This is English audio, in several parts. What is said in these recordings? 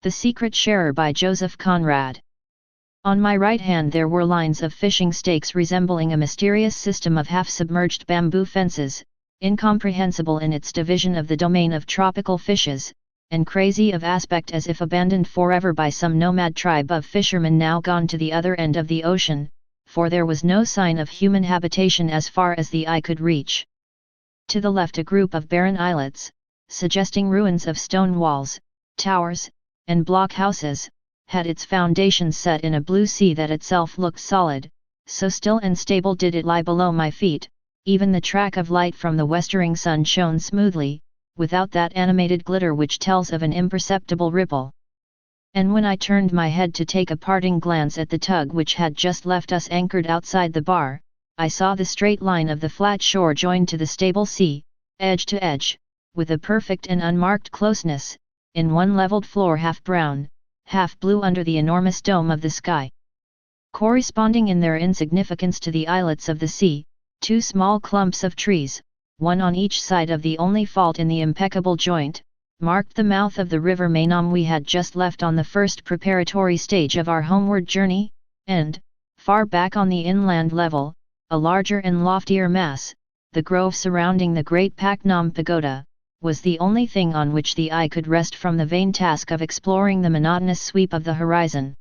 The Secret Sharer by Joseph Conrad. On my right hand there were lines of fishing stakes resembling a mysterious system of half-submerged bamboo fences, incomprehensible in its division of the domain of tropical fishes, and crazy of aspect as if abandoned forever by some nomad tribe of fishermen now gone to the other end of the ocean, for there was no sign of human habitation as far as the eye could reach. To the left a group of barren islets, suggesting ruins of stone walls, towers, and blockhouses, had its foundations set in a blue sea that itself looked solid, so still and stable did it lie below my feet. Even the track of light from the westering sun shone smoothly, without that animated glitter which tells of an imperceptible ripple. And when I turned my head to take a parting glance at the tug which had just left us anchored outside the bar, I saw the straight line of the flat shore joined to the stable sea, edge to edge, with a perfect and unmarked closeness, in one leveled floor half brown, half blue under the enormous dome of the sky. Corresponding in their insignificance to the islets of the sea, two small clumps of trees, one on each side of the only fault in the impeccable joint, marked the mouth of the river Mainam we had just left on the first preparatory stage of our homeward journey, and, far back on the inland level, a larger and loftier mass, the grove surrounding the great Paknam pagoda, was the only thing on which the eye could rest from the vain task of exploring the monotonous sweep of the horizon.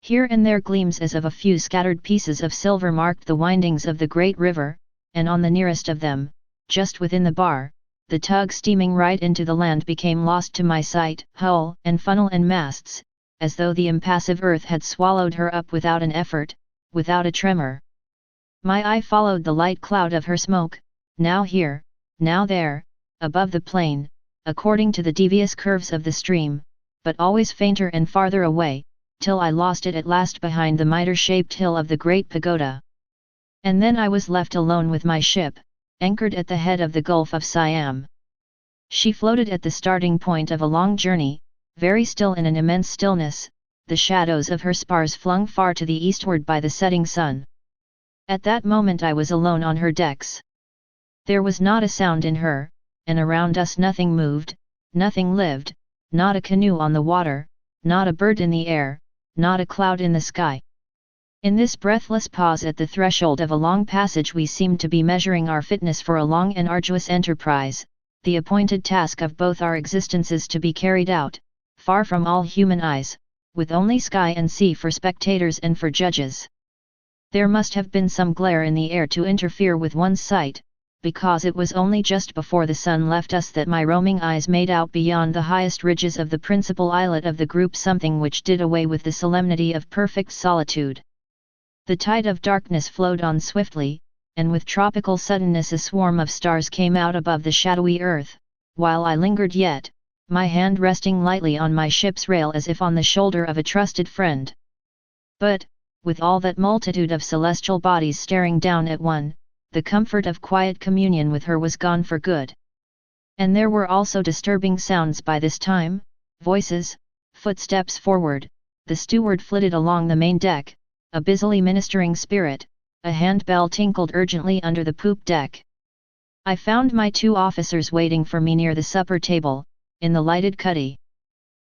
Here and there gleams as of a few scattered pieces of silver marked the windings of the great river, and on the nearest of them, just within the bar, the tug steaming right into the land became lost to my sight, hull and funnel and masts, as though the impassive earth had swallowed her up without an effort, without a tremor. My eye followed the light cloud of her smoke, now here, now there, above the plain, according to the devious curves of the stream, but always fainter and farther away, till I lost it at last behind the mitre-shaped hill of the great pagoda. And then I was left alone with my ship, anchored at the head of the Gulf of Siam. She floated at the starting point of a long journey, very still in an immense stillness, the shadows of her spars flung far to the eastward by the setting sun. At that moment I was alone on her decks. There was not a sound in her, and around us nothing moved, nothing lived, not a canoe on the water, not a bird in the air, not a cloud in the sky. In this breathless pause at the threshold of a long passage we seemed to be measuring our fitness for a long and arduous enterprise, the appointed task of both our existences to be carried out, far from all human eyes, with only sky and sea for spectators and for judges. There must have been some glare in the air to interfere with one's sight, because it was only just before the sun left us that my roaming eyes made out beyond the highest ridges of the principal islet of the group something which did away with the solemnity of perfect solitude. The tide of darkness flowed on swiftly, and with tropical suddenness a swarm of stars came out above the shadowy earth, while I lingered yet, my hand resting lightly on my ship's rail as if on the shoulder of a trusted friend. But, with all that multitude of celestial bodies staring down at one, the comfort of quiet communion with her was gone for good. And there were also disturbing sounds by this time, voices, footsteps forward, the steward flitted along the main deck, a busily ministering spirit, a handbell tinkled urgently under the poop deck. I found my two officers waiting for me near the supper table, in the lighted cuddy.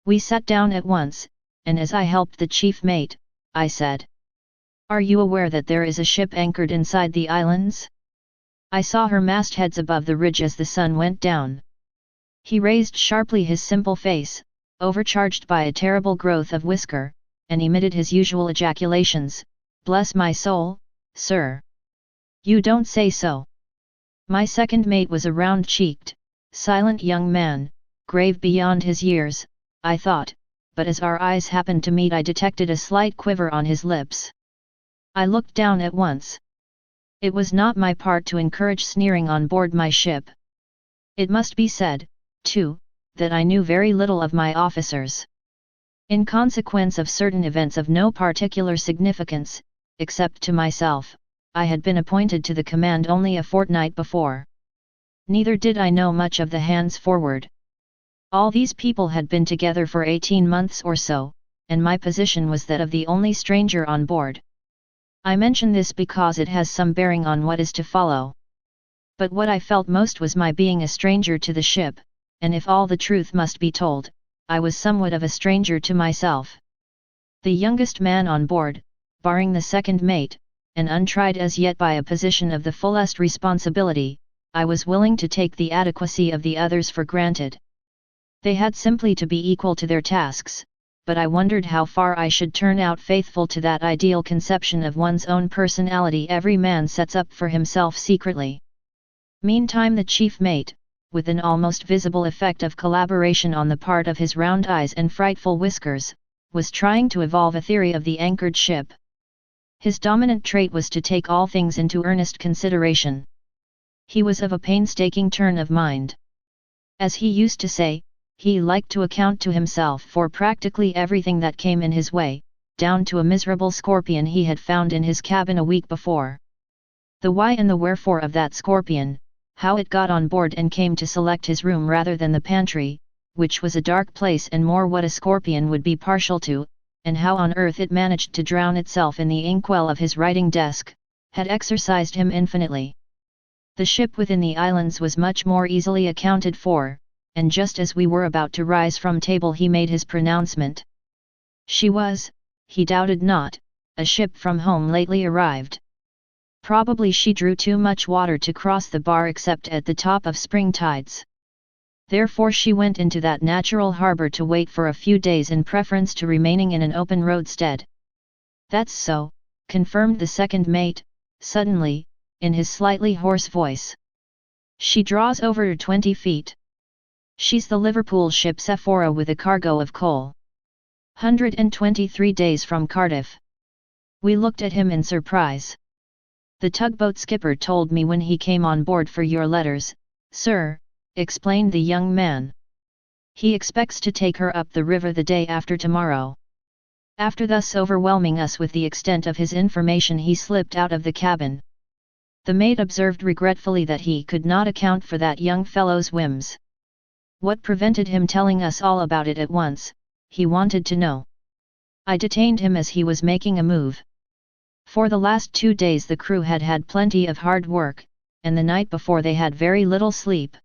We sat down at once, and as I helped the chief mate, I said, "Are you aware that there is a ship anchored inside the islands? I saw her mastheads above the ridge as the sun went down." He raised sharply his simple face, overcharged by a terrible growth of whisker, and emitted his usual ejaculations, "Bless my soul, sir! You don't say so!" My second mate was a round-cheeked, silent young man, grave beyond his years, I thought, but as our eyes happened to meet I detected a slight quiver on his lips. I looked down at once. It was not my part to encourage sneering on board my ship. It must be said, too, that I knew very little of my officers. In consequence of certain events of no particular significance, except to myself, I had been appointed to the command only a fortnight before. Neither did I know much of the hands forward. All these people had been together for 18 months or so, and my position was that of the only stranger on board. I mention this because it has some bearing on what is to follow. But what I felt most was my being a stranger to the ship, and if all the truth must be told, I was somewhat of a stranger to myself. The youngest man on board, barring the second mate, and untried as yet by a position of the fullest responsibility, I was willing to take the adequacy of the others for granted. They had simply to be equal to their tasks, but I wondered how far I should turn out faithful to that ideal conception of one's own personality every man sets up for himself secretly. Meantime the chief mate, with an almost visible effect of collaboration on the part of his round eyes and frightful whiskers, was trying to evolve a theory of the anchored ship. His dominant trait was to take all things into earnest consideration. He was of a painstaking turn of mind. As he used to say, he liked to account to himself for practically everything that came in his way, down to a miserable scorpion he had found in his cabin a week before. The why and the wherefore of that scorpion, how it got on board and came to select his room rather than the pantry, which was a dark place and more what a scorpion would be partial to, and how on earth it managed to drown itself in the inkwell of his writing desk, had exercised him infinitely. The ship within the islands was much more easily accounted for, and just as we were about to rise from table he made his pronouncement. She was, he doubted not, a ship from home lately arrived. Probably she drew too much water to cross the bar except at the top of spring tides. Therefore she went into that natural harbour to wait for a few days in preference to remaining in an open roadstead. That's so, confirmed the second mate, suddenly, in his slightly hoarse voice. She draws over 20 feet. She's the Liverpool ship Sephora with a cargo of coal. 123 days from Cardiff. We looked at him in surprise. The tugboat skipper told me when he came on board for your letters, sir, explained the young man. He expects to take her up the river the day after tomorrow. After thus overwhelming us with the extent of his information he slipped out of the cabin. The mate observed regretfully that he could not account for that young fellow's whims. What prevented him telling us all about it at once, he wanted to know. I detained him as he was making a move. For the last 2 days the crew had had plenty of hard work, and the night before they had very little sleep.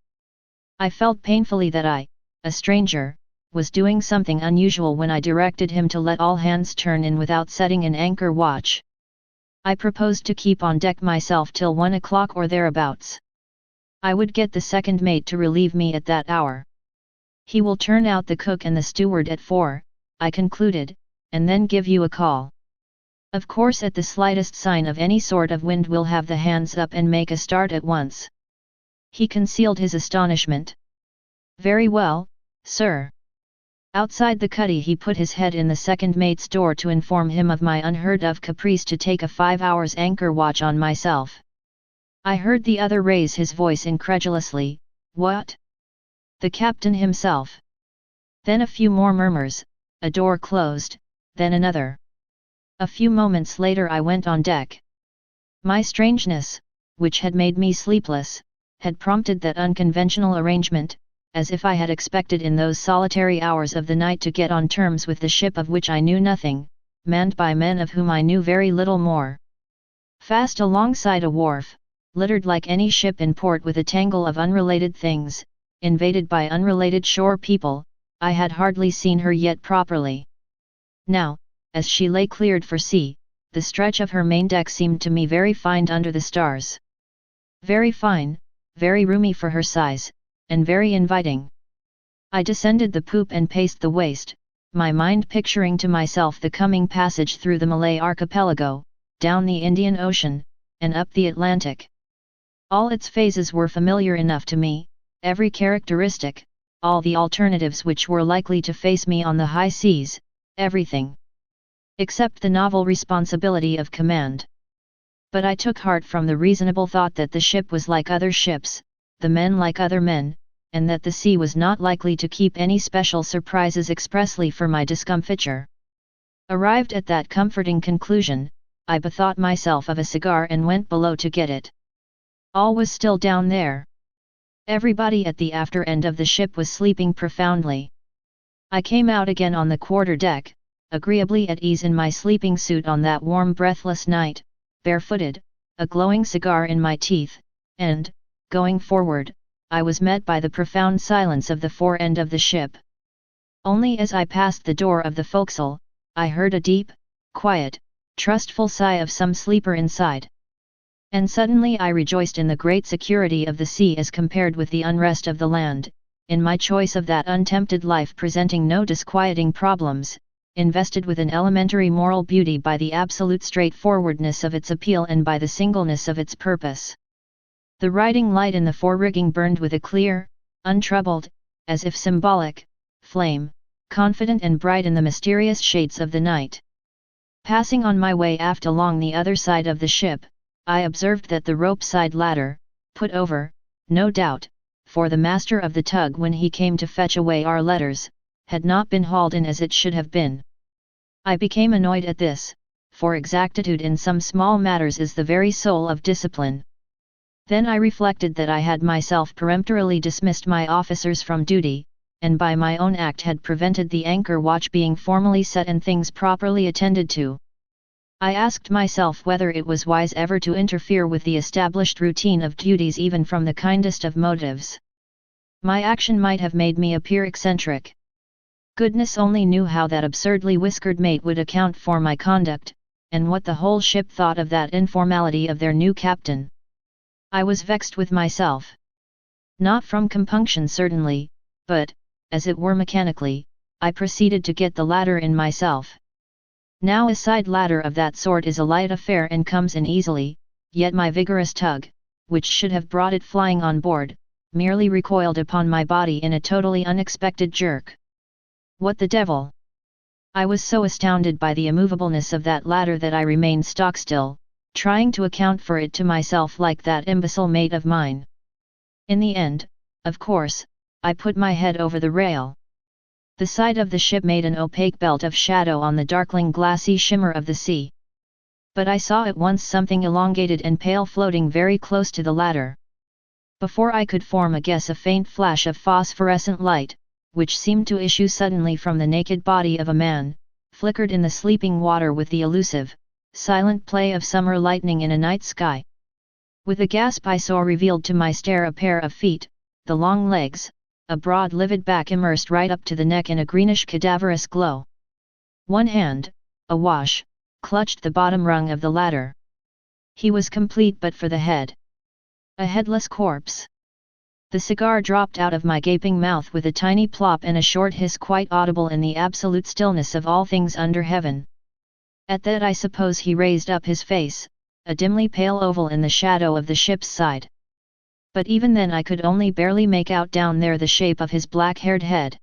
I felt painfully that I, a stranger, was doing something unusual when I directed him to let all hands turn in without setting an anchor watch. I proposed to keep on deck myself till 1 o'clock or thereabouts. I would get the second mate to relieve me at that hour. He will turn out the cook and the steward at 4, I concluded, and then give you a call. Of course at the slightest sign of any sort of wind we'll have the hands up and make a start at once. He concealed his astonishment. Very well, sir. Outside the cuddy he put his head in the second mate's door to inform him of my unheard-of caprice to take a 5 hours anchor watch on myself. I heard the other raise his voice incredulously, what? The captain himself. Then a few more murmurs, a door closed, then another. A few moments later I went on deck. My strangeness, which had made me sleepless, had prompted that unconventional arrangement, as if I had expected in those solitary hours of the night to get on terms with the ship of which I knew nothing, manned by men of whom I knew very little more. Fast alongside a wharf, littered like any ship in port with a tangle of unrelated things, invaded by unrelated shore people, I had hardly seen her yet properly. Now, as she lay cleared for sea, the stretch of her main deck seemed to me very fine under the stars. Very fine, very roomy for her size, and very inviting. I descended the poop and paced the waist, my mind picturing to myself the coming passage through the Malay archipelago, down the Indian Ocean, and up the Atlantic. All its phases were familiar enough to me, every characteristic, all the alternatives which were likely to face me on the high seas, everything. Except the novel responsibility of command. But I took heart from the reasonable thought that the ship was like other ships, the men like other men, and that the sea was not likely to keep any special surprises expressly for my discomfiture. Arrived at that comforting conclusion, I bethought myself of a cigar and went below to get it. All was still down there. Everybody at the after end of the ship was sleeping profoundly. I came out again on the quarter-deck, agreeably at ease in my sleeping suit on that warm breathless night, barefooted, a glowing cigar in my teeth, and, going forward, I was met by the profound silence of the fore end of the ship. Only as I passed the door of the forecastle, I heard a deep, quiet, trustful sigh of some sleeper inside. And suddenly I rejoiced in the great security of the sea as compared with the unrest of the land, in my choice of that untempted life presenting no disquieting problems, invested with an elementary moral beauty by the absolute straightforwardness of its appeal and by the singleness of its purpose. The riding light in the fore-rigging burned with a clear, untroubled, as if symbolic, flame, confident and bright in the mysterious shades of the night. Passing on my way aft along the other side of the ship, I observed that the rope-side ladder, put over, no doubt, for the master of the tug when he came to fetch away our letters, had not been hauled in as it should have been. I became annoyed at this, for exactitude in some small matters is the very soul of discipline. Then I reflected that I had myself peremptorily dismissed my officers from duty, and by my own act had prevented the anchor watch being formally set and things properly attended to. I asked myself whether it was wise ever to interfere with the established routine of duties even from the kindest of motives. My action might have made me appear eccentric. Goodness only knew how that absurdly whiskered mate would account for my conduct, and what the whole ship thought of that informality of their new captain. I was vexed with myself. Not from compunction certainly, but, as it were mechanically, I proceeded to get the ladder in myself. Now a side ladder of that sort is a light affair and comes in easily, yet my vigorous tug, which should have brought it flying on board, merely recoiled upon my body in a totally unexpected jerk. What the devil! I was so astounded by the immovableness of that ladder that I remained stock-still, trying to account for it to myself like that imbecile mate of mine. In the end, of course, I put my head over the rail. The side of the ship made an opaque belt of shadow on the darkling glassy shimmer of the sea. But I saw at once something elongated and pale floating very close to the ladder. Before I could form a guess, a faint flash of phosphorescent light, which seemed to issue suddenly from the naked body of a man, flickered in the sleeping water with the elusive, silent play of summer lightning in a night sky. With a gasp I saw revealed to my stare a pair of feet, the long legs, a broad livid back immersed right up to the neck in a greenish cadaverous glow. One hand, awash, clutched the bottom rung of the ladder. He was complete but for the head. A headless corpse. The cigar dropped out of my gaping mouth with a tiny plop and a short hiss quite audible in the absolute stillness of all things under heaven. At that I suppose he raised up his face, a dimly pale oval in the shadow of the ship's side. But even then I could only barely make out down there the shape of his black-haired head.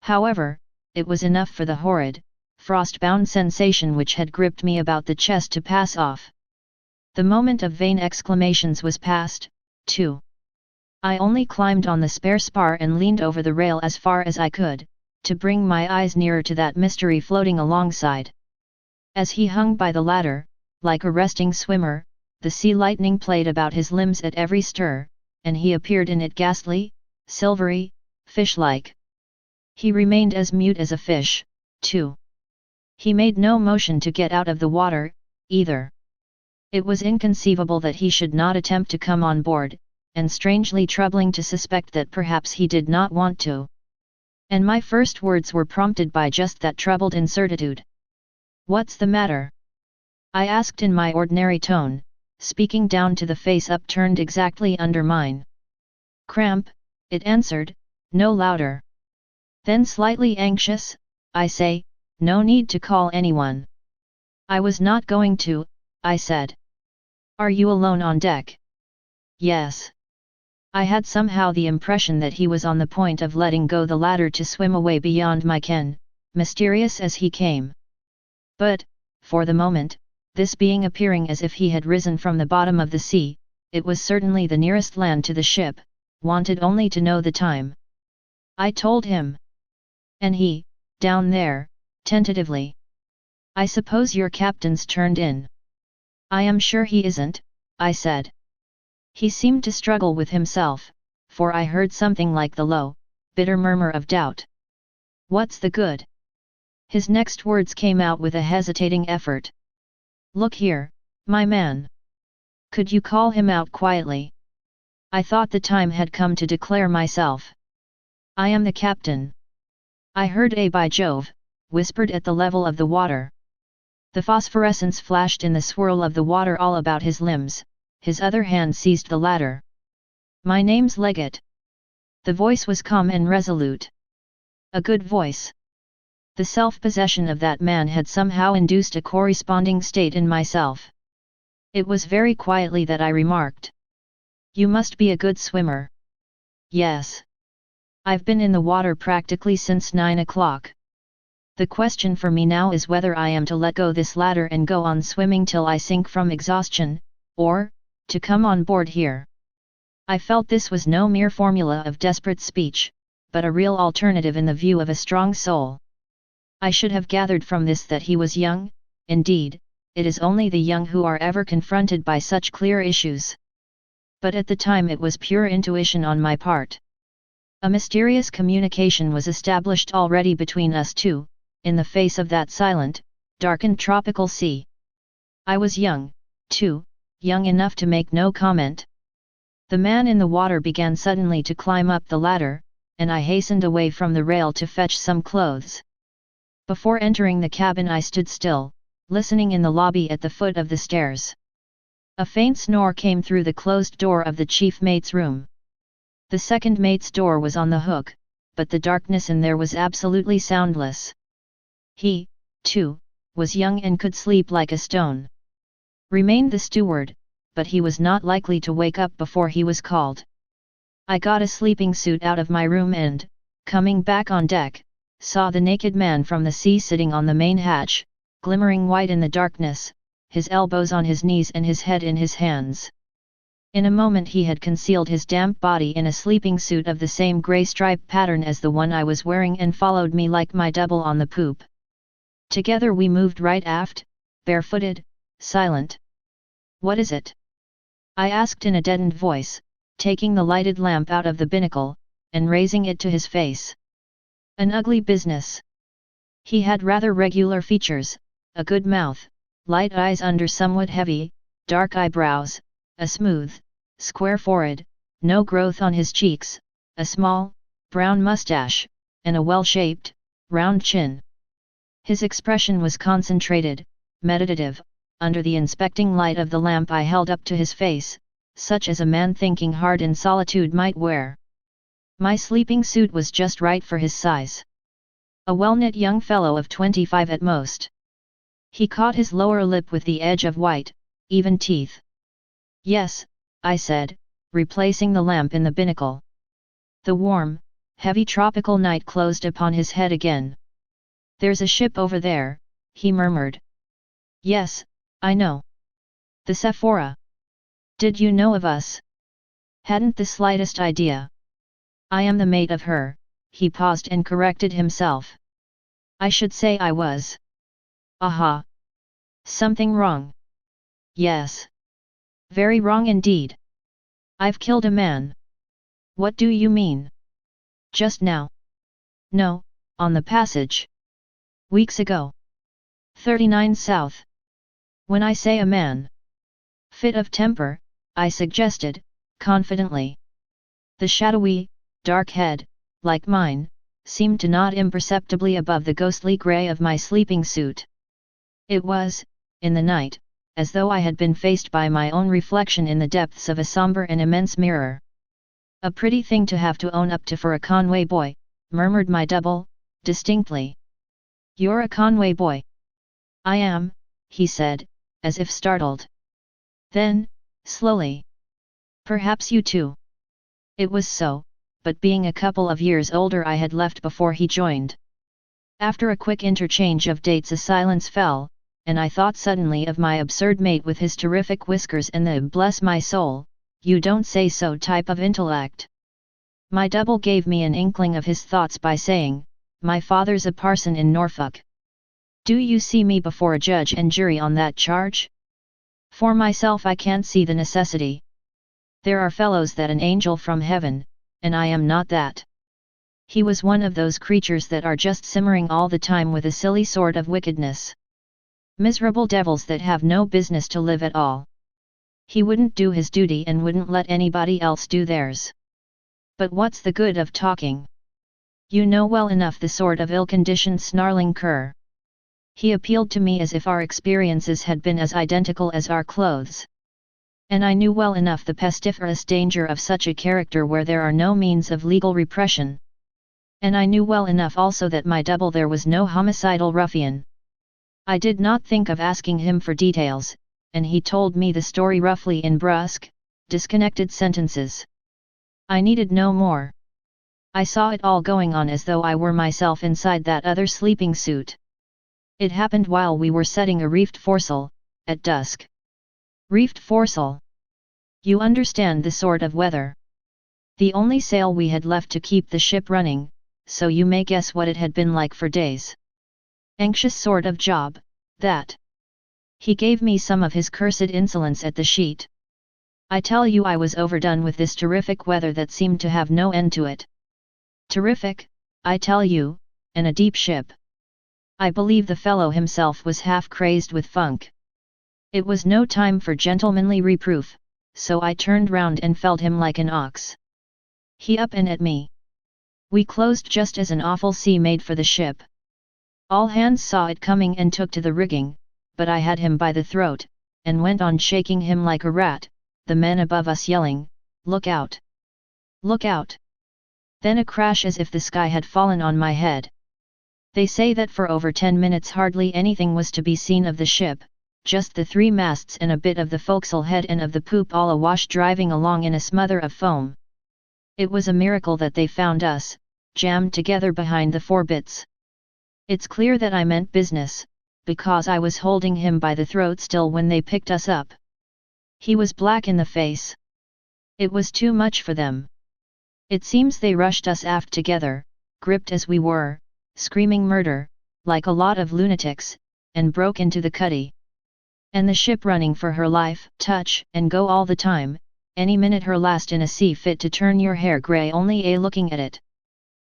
However, it was enough for the horrid, frost-bound sensation which had gripped me about the chest to pass off. The moment of vain exclamations was past, too. I only climbed on the spare spar and leaned over the rail as far as I could, to bring my eyes nearer to that mystery floating alongside. As he hung by the ladder, like a resting swimmer, the sea lightning played about his limbs at every stir, and he appeared in it ghastly, silvery, fish-like. He remained as mute as a fish, too. He made no motion to get out of the water, either. It was inconceivable that he should not attempt to come on board, and strangely troubling to suspect that perhaps he did not want to. And my first words were prompted by just that troubled incertitude. "What's the matter?" I asked in my ordinary tone, speaking down to the face upturned exactly under mine. "Cramp," it answered, no louder. Then slightly anxious, "I say, no need to call anyone." "I was not going to," I said. "Are you alone on deck?" "Yes." I had somehow the impression that he was on the point of letting go the ladder to swim away beyond my ken, mysterious as he came. But, for the moment, this being appearing as if he had risen from the bottom of the sea, it was certainly the nearest land to the ship, wanted only to know the time. I told him. And he, down there, tentatively. "I suppose your captain's turned in." "I am sure he isn't," I said. He seemed to struggle with himself, for I heard something like the low, bitter murmur of doubt. "What's the good?" His next words came out with a hesitating effort. "Look here, my man. Could you call him out quietly?" I thought the time had come to declare myself. "I am the captain." I heard a by Jove, whispered at the level of the water. The phosphorescence flashed in the swirl of the water all about his limbs, his other hand seized the ladder. My name's Leggett. The voice was calm and resolute. A good voice. The self-possession of that man had somehow induced a corresponding state in myself. It was very quietly that I remarked. You must be a good swimmer. Yes. I've been in the water practically since 9 o'clock. The question for me now is whether I am to let go this ladder and go on swimming till I sink from exhaustion, or, to come on board here. I felt this was no mere formula of desperate speech, but a real alternative in the view of a strong soul. I should have gathered from this that he was young. Indeed, it is only the young who are ever confronted by such clear issues. But at the time it was pure intuition on my part. A mysterious communication was established already between us two, in the face of that silent, darkened tropical sea. I was young, too, young enough to make no comment. The man in the water began suddenly to climb up the ladder, and I hastened away from the rail to fetch some clothes. Before entering the cabin I stood still, listening in the lobby at the foot of the stairs. A faint snore came through the closed door of the chief mate's room. The second mate's door was on the hook, but the darkness in there was absolutely soundless. He, too, was young and could sleep like a stone. Remained the steward, but he was not likely to wake up before he was called. I got a sleeping suit out of my room and, coming back on deck, saw the naked man from the sea sitting on the main hatch, glimmering white in the darkness, his elbows on his knees and his head in his hands. In a moment he had concealed his damp body in a sleeping suit of the same grey stripe pattern as the one I was wearing and followed me like my double on the poop. Together we moved right aft, barefooted, silent. What is it? I asked in a deadened voice, taking the lighted lamp out of the binnacle, and raising it to his face. An ugly business. He had rather regular features, a good mouth, light eyes under somewhat heavy, dark eyebrows, a smooth, square forehead, no growth on his cheeks, a small, brown mustache, and a well-shaped, round chin. His expression was concentrated, meditative, under the inspecting light of the lamp I held up to his face, such as a man thinking hard in solitude might wear. My sleeping suit was just right for his size. A well-knit young fellow of 25 at most. He caught his lower lip with the edge of white, even teeth. Yes, I said, replacing the lamp in the binnacle. The warm, heavy tropical night closed upon his head again. There's a ship over there, he murmured. Yes, I know. The Sephora. Did you know of us? Hadn't the slightest idea. I am the mate of her. He paused and corrected himself. I should say I was. Aha! Something wrong? Yes. Very wrong indeed. I've killed a man. What do you mean? Just now? No, on the passage. Weeks ago. 39 south. When I say a man. Fit of temper, I suggested, confidently. The shadowy, dark head, like mine, seemed to nod imperceptibly above the ghostly grey of my sleeping suit. It was, in the night, as though I had been faced by my own reflection in the depths of a sombre and immense mirror. A pretty thing to have to own up to for a Conway boy, murmured my double, distinctly. You're a Conway boy. I am, he said, as if startled. Then, slowly. Perhaps you too. It was so, but being a couple of years older I had left before he joined. After a quick interchange of dates a silence fell, and I thought suddenly of my absurd mate with his terrific whiskers and the bless my soul, you don't say so type of intellect. My double gave me an inkling of his thoughts by saying, my father's a parson in Norfolk. Do you see me before a judge and jury on that charge? For myself I can't see the necessity. There are fellows that an angel from heaven, and I am not that. He was one of those creatures that are just simmering all the time with a silly sort of wickedness. Miserable devils that have no business to live at all. He wouldn't do his duty and wouldn't let anybody else do theirs. But what's the good of talking? You know well enough the sort of ill-conditioned snarling cur. He appealed to me as if our experiences had been as identical as our clothes. And I knew well enough the pestiferous danger of such a character where there are no means of legal repression. And I knew well enough also that my double there was no homicidal ruffian. I did not think of asking him for details, and he told me the story roughly in brusque, disconnected sentences. I needed no more. I saw it all going on as though I were myself inside that other sleeping suit. It happened while we were setting a reefed foresail, at dusk. Reefed foresail. You understand the sort of weather. The only sail we had left to keep the ship running, so you may guess what it had been like for days. Anxious sort of job, that. He gave me some of his cursed insolence at the sheet. I tell you I was overdone with this terrific weather that seemed to have no end to it. Terrific, I tell you, and a deep ship. I believe the fellow himself was half crazed with funk. It was no time for gentlemanly reproof, so I turned round and felled him like an ox. He up and at me. We closed just as an awful sea made for the ship. All hands saw it coming and took to the rigging, but I had him by the throat, and went on shaking him like a rat, the men above us yelling, "Look out! Look out!" Then a crash as if the sky had fallen on my head. They say that for over 10 minutes hardly anything was to be seen of the ship, just the 3 masts and a bit of the forecastle head and of the poop all awash driving along in a smother of foam. It was a miracle that they found us, jammed together behind the forebitts. It's clear that I meant business, because I was holding him by the throat still when they picked us up. He was black in the face. It was too much for them. It seems they rushed us aft together, gripped as we were, screaming murder, like a lot of lunatics, and broke into the cuddy. And the ship running for her life, touch and go all the time, any minute her last in a sea fit to turn your hair grey only looking at it.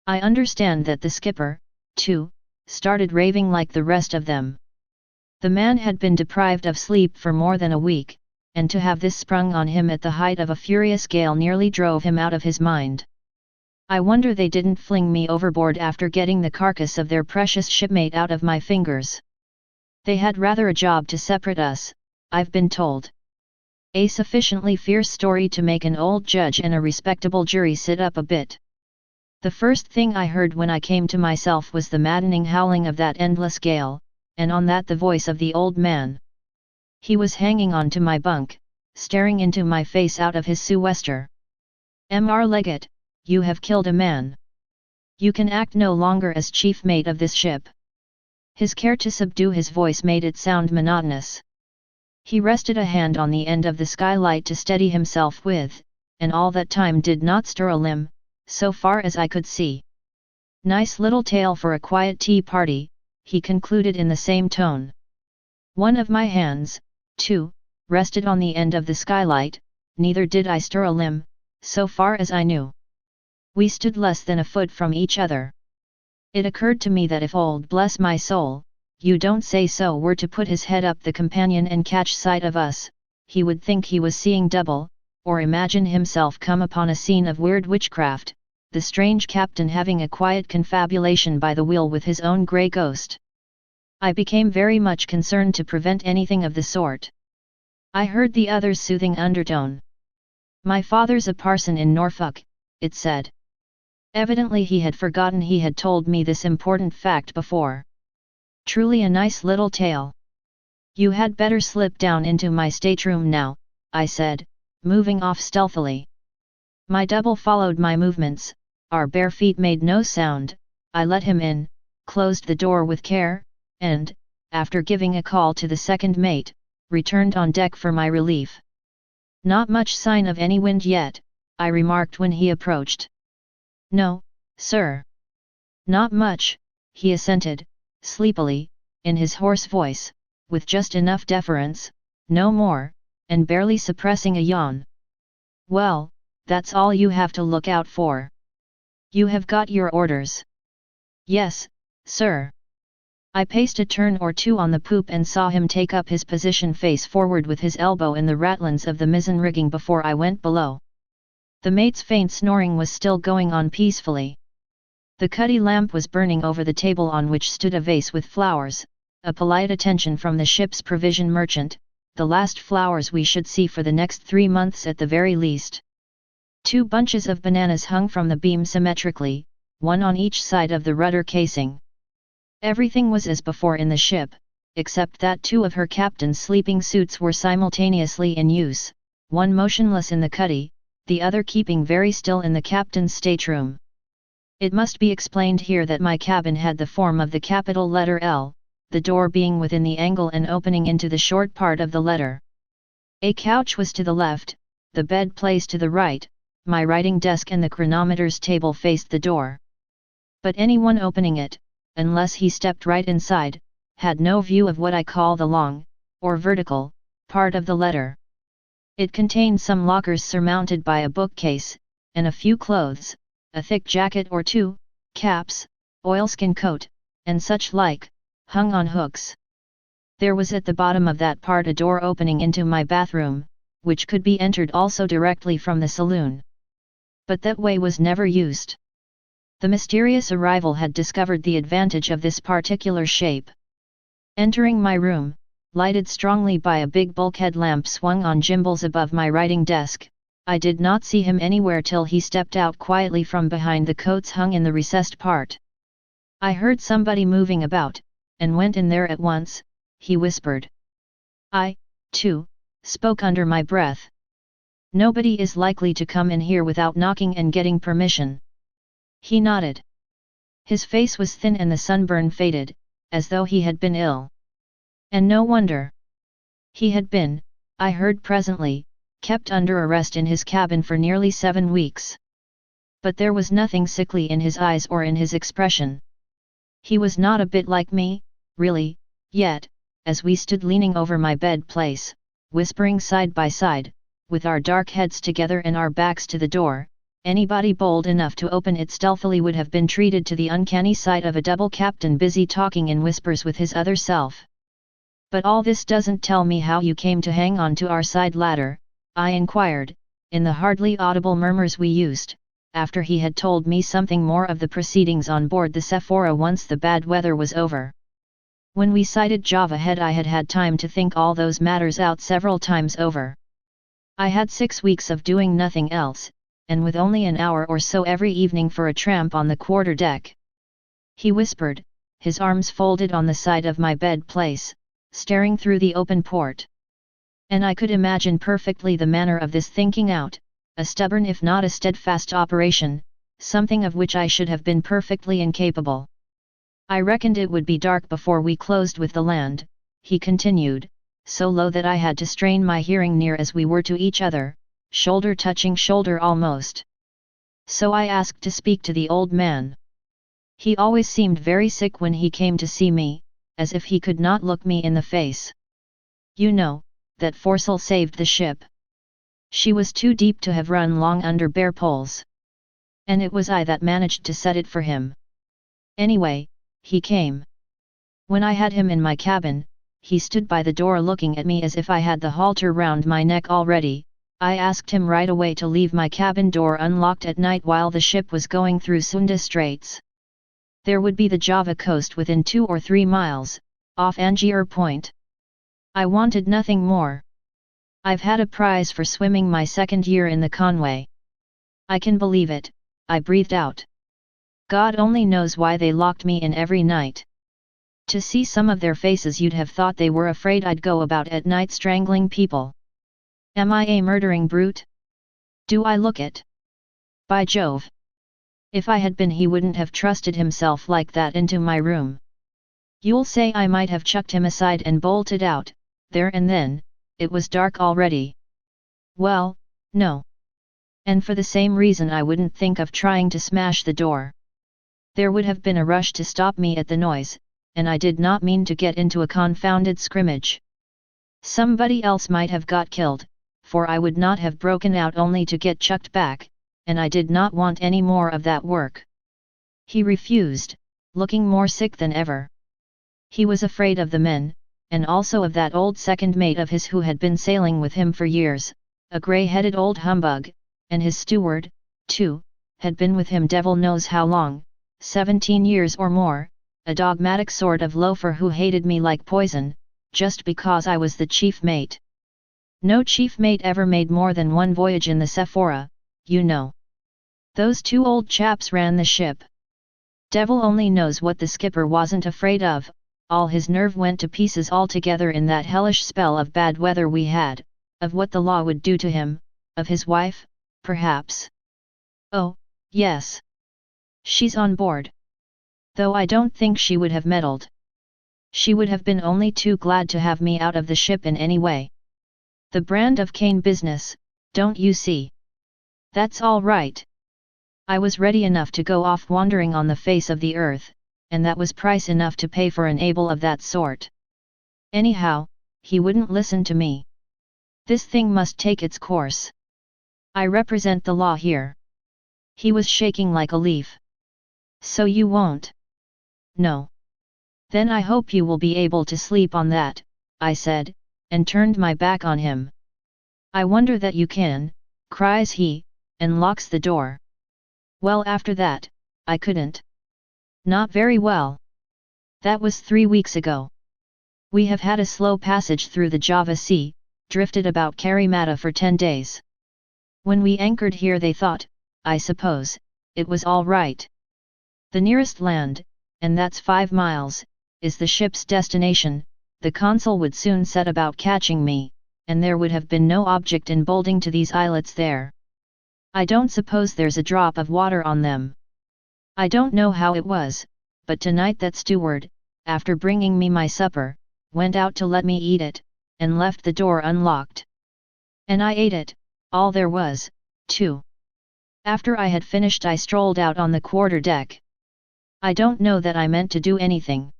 I understand that the skipper, too, started raving like the rest of them. The man had been deprived of sleep for more than a week, and to have this sprung on him at the height of a furious gale nearly drove him out of his mind. I wonder they didn't fling me overboard after getting the carcass of their precious shipmate out of my fingers. They had rather a job to separate us, I've been told. A sufficiently fierce story to make an old judge and a respectable jury sit up a bit. The first thing I heard when I came to myself was the maddening howling of that endless gale, and on that the voice of the old man. He was hanging on to my bunk, staring into my face out of his sou'wester. "Mr. Leggett, you have killed a man. You can act no longer as chief mate of this ship." His care to subdue his voice made it sound monotonous. He rested a hand on the end of the skylight to steady himself with, and all that time did not stir a limb, so far as I could see. "Nice little tale for a quiet tea party," he concluded in the same tone. One of my hands, too, rested on the end of the skylight, neither did I stir a limb, so far as I knew. We stood less than a foot from each other. It occurred to me that if old bless my soul, you don't say so were to put his head up the companion and catch sight of us, he would think he was seeing double, or imagine himself come upon a scene of weird witchcraft, the strange captain having a quiet confabulation by the wheel with his own grey ghost. I became very much concerned to prevent anything of the sort. I heard the other's soothing undertone. "My father's a parson in Norfolk," it said. Evidently he had forgotten he had told me this important fact before. "Truly a nice little tale. You had better slip down into my stateroom now," I said, moving off stealthily. My double followed my movements, our bare feet made no sound. I let him in, closed the door with care, and, after giving a call to the second mate, returned on deck for my relief. "Not much sign of any wind yet," I remarked when he approached. "No, sir. Not much," he assented, sleepily, in his hoarse voice, with just enough deference, no more, and barely suppressing a yawn. "Well, that's all you have to look out for. You have got your orders." "Yes, sir." I paced a turn or two on the poop and saw him take up his position face forward with his elbow in the ratlins of the mizzen rigging before I went below. The mate's faint snoring was still going on peacefully. The cuddy lamp was burning over the table on which stood a vase with flowers, a polite attention from the ship's provision merchant, the last flowers we should see for the next 3 months at the very least. 2 bunches of bananas hung from the beam symmetrically, one on each side of the rudder casing. Everything was as before in the ship, except that 2 of her captain's sleeping suits were simultaneously in use, one motionless in the cuddy, the other keeping very still in the captain's stateroom. It must be explained here that my cabin had the form of the capital letter L, the door being within the angle and opening into the short part of the letter. A couch was to the left, the bed placed to the right, my writing desk and the chronometer's table faced the door. But anyone opening it, unless he stepped right inside, had no view of what I call the long, or vertical, part of the letter. It contained some lockers surmounted by a bookcase, and a few clothes, a thick jacket or 2, caps, oilskin coat, and such like, hung on hooks. There was at the bottom of that part a door opening into my bathroom, which could be entered also directly from the saloon. But that way was never used. The mysterious arrival had discovered the advantage of this particular shape. Entering my room, lighted strongly by a big bulkhead lamp swung on gimbals above my writing desk, I did not see him anywhere till he stepped out quietly from behind the coats hung in the recessed part. I heard somebody moving about, and went in there at once, he whispered. I, too, spoke under my breath. Nobody is likely to come in here without knocking and getting permission. He nodded. His face was thin and the sunburn faded, as though he had been ill. And no wonder. He had been, I heard presently, kept under arrest in his cabin for nearly 7 weeks. But there was nothing sickly in his eyes or in his expression. He was not a bit like me, really, yet, as we stood leaning over my bed place, whispering side by side, with our dark heads together and our backs to the door, anybody bold enough to open it stealthily would have been treated to the uncanny sight of a double captain busy talking in whispers with his other self. But all this doesn't tell me how you came to hang on to our side ladder, I inquired, in the hardly audible murmurs we used, after he had told me something more of the proceedings on board the Sephora once the bad weather was over. When we sighted Java Head I had had time to think all those matters out several times over. I had 6 weeks of doing nothing else, and with only an hour or so every evening for a tramp on the quarter deck. He whispered, his arms folded on the side of my bed place, staring through the open port. And I could imagine perfectly the manner of this thinking out, a stubborn if not a steadfast operation, something of which I should have been perfectly incapable. I reckoned it would be dark before we closed with the land, he continued, so low that I had to strain my hearing near as we were to each other, shoulder touching shoulder almost. So I asked to speak to the old man. He always seemed very sick when he came to see me, as if he could not look me in the face. You know, that foresail saved the ship. She was too deep to have run long under bare poles. And it was I that managed to set it for him. Anyway, he came. When I had him in my cabin, he stood by the door looking at me as if I had the halter round my neck already. I asked him right away to leave my cabin door unlocked at night while the ship was going through Sunda Straits. There would be the Java coast within 2 or 3 miles, off Angier Point. I wanted nothing more. I've had a prize for swimming my 2nd year in the Conway. I can believe it, I breathed out. God only knows why they locked me in every night. To see some of their faces you'd have thought they were afraid I'd go about at night strangling people. Am I a murdering brute? Do I look it? By Jove! If I had been he wouldn't have trusted himself like that into my room. You'll say I might have chucked him aside and bolted out, there and then, it was dark already. Well, no. And for the same reason I wouldn't think of trying to smash the door. There would have been a rush to stop me at the noise, and I did not mean to get into a confounded scrimmage. Somebody else might have got killed, for I would not have broken out only to get chucked back, and I did not want any more of that work. He refused, looking more sick than ever. He was afraid of the men, and also of that old second mate of his who had been sailing with him for years, a grey-headed old humbug, and his steward, too, had been with him devil knows how long, 17 years or more, a dogmatic sort of loafer who hated me like poison, just because I was the chief mate. No chief mate ever made more than one voyage in the Sephora, you know. Those two old chaps ran the ship. Devil only knows what the skipper wasn't afraid of. All his nerve went to pieces altogether in that hellish spell of bad weather we had, of what the law would do to him, of his wife, perhaps. Oh, yes. She's on board. Though I don't think she would have meddled. She would have been only too glad to have me out of the ship in any way. The brand of Cain business, don't you see? That's all right. I was ready enough to go off wandering on the face of the earth, and that was price enough to pay for an able of that sort. Anyhow, he wouldn't listen to me. This thing must take its course. I represent the law here. He was shaking like a leaf. So you won't? No. Then I hope you will be able to sleep on that, I said, and turned my back on him. I wonder that you can, cries he, and locks the door. Well, after that, I couldn't. Not very well. That was 3 weeks ago. We have had a slow passage through the Java Sea, drifted about Karimata for 10 days. When we anchored here they thought, I suppose, it was all right. The nearest land, and that's 5 miles, is the ship's destination. The consul would soon set about catching me, and there would have been no object in bolting to these islets there. I don't suppose there's a drop of water on them. I don't know how it was, but tonight that steward, after bringing me my supper, went out to let me eat it, and left the door unlocked. And I ate it, all there was, too. After I had finished I strolled out on the quarter deck. I don't know that I meant to do anything.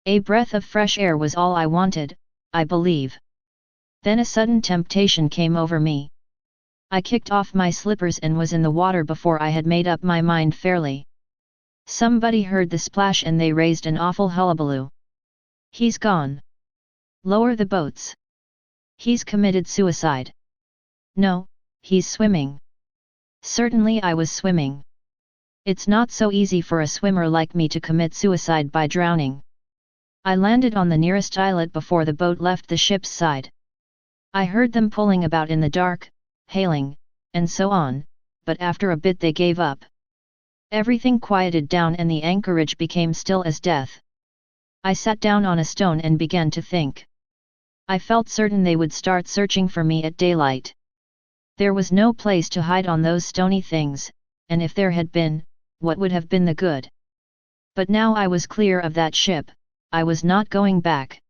A breath of fresh air was all I wanted, I believe. Then a sudden temptation came over me. I kicked off my slippers and was in the water before I had made up my mind fairly. Somebody heard the splash and they raised an awful hullabaloo. He's gone. Lower the boats. He's committed suicide. No, he's swimming. Certainly I was swimming. It's not so easy for a swimmer like me to commit suicide by drowning. I landed on the nearest islet before the boat left the ship's side. I heard them pulling about in the dark, hailing, and so on, but after a bit they gave up. Everything quieted down and the anchorage became still as death. I sat down on a stone and began to think. I felt certain they would start searching for me at daylight. There was no place to hide on those stony things, and if there had been, what would have been the good? But now I was clear of that ship, I was not going back.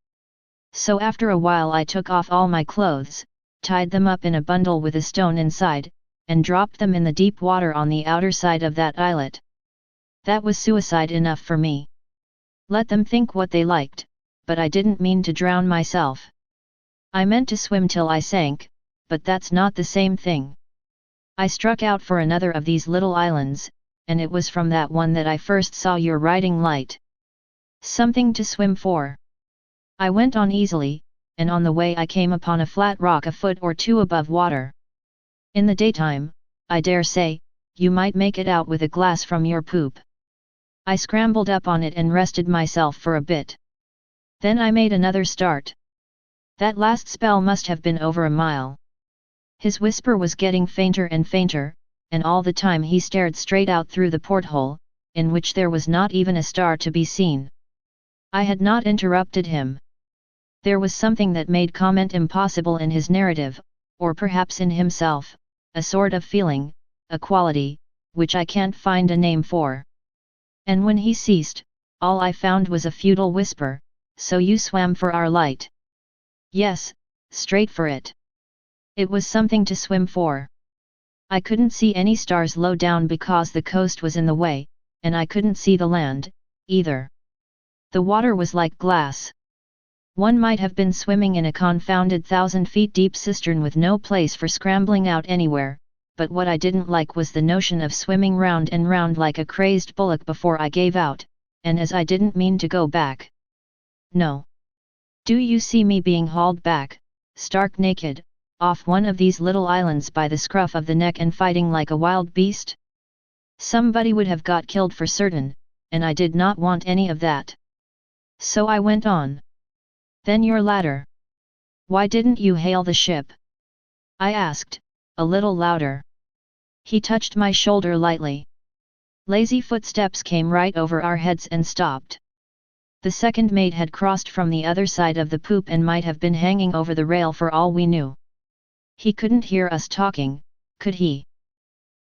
So after a while I took off all my clothes, tied them up in a bundle with a stone inside, and dropped them in the deep water on the outer side of that islet. That was suicide enough for me. Let them think what they liked, but I didn't mean to drown myself. I meant to swim till I sank, but that's not the same thing. I struck out for another of these little islands, and it was from that one that I first saw your riding light. Something to swim for. I went on easily, and on the way I came upon a flat rock a foot or two above water. In the daytime, I dare say, you might make it out with a glass from your poop. I scrambled up on it and rested myself for a bit. Then I made another start. That last spell must have been over a mile. His whisper was getting fainter and fainter, and all the time he stared straight out through the porthole, in which there was not even a star to be seen. I had not interrupted him. There was something that made comment impossible in his narrative, or perhaps in himself, a sort of feeling, a quality, which I can't find a name for. And when he ceased, all I found was a futile whisper, "So you swam for our light?" Yes, straight for it. It was something to swim for. I couldn't see any stars low down because the coast was in the way, and I couldn't see the land, either. The water was like glass. One might have been swimming in a confounded 1,000 feet deep cistern with no place for scrambling out anywhere, but what I didn't like was the notion of swimming round and round like a crazed bullock before I gave out, and as I didn't mean to go back. No. Do you see me being hauled back, stark naked, off one of these little islands by the scruff of the neck and fighting like a wild beast? Somebody would have got killed for certain, and I did not want any of that. So I went on. Then your ladder. Why didn't you hail the ship? I asked, a little louder. He touched my shoulder lightly. Lazy footsteps came right over our heads and stopped. The second mate had crossed from the other side of the poop and might have been hanging over the rail for all we knew. He couldn't hear us talking, could he?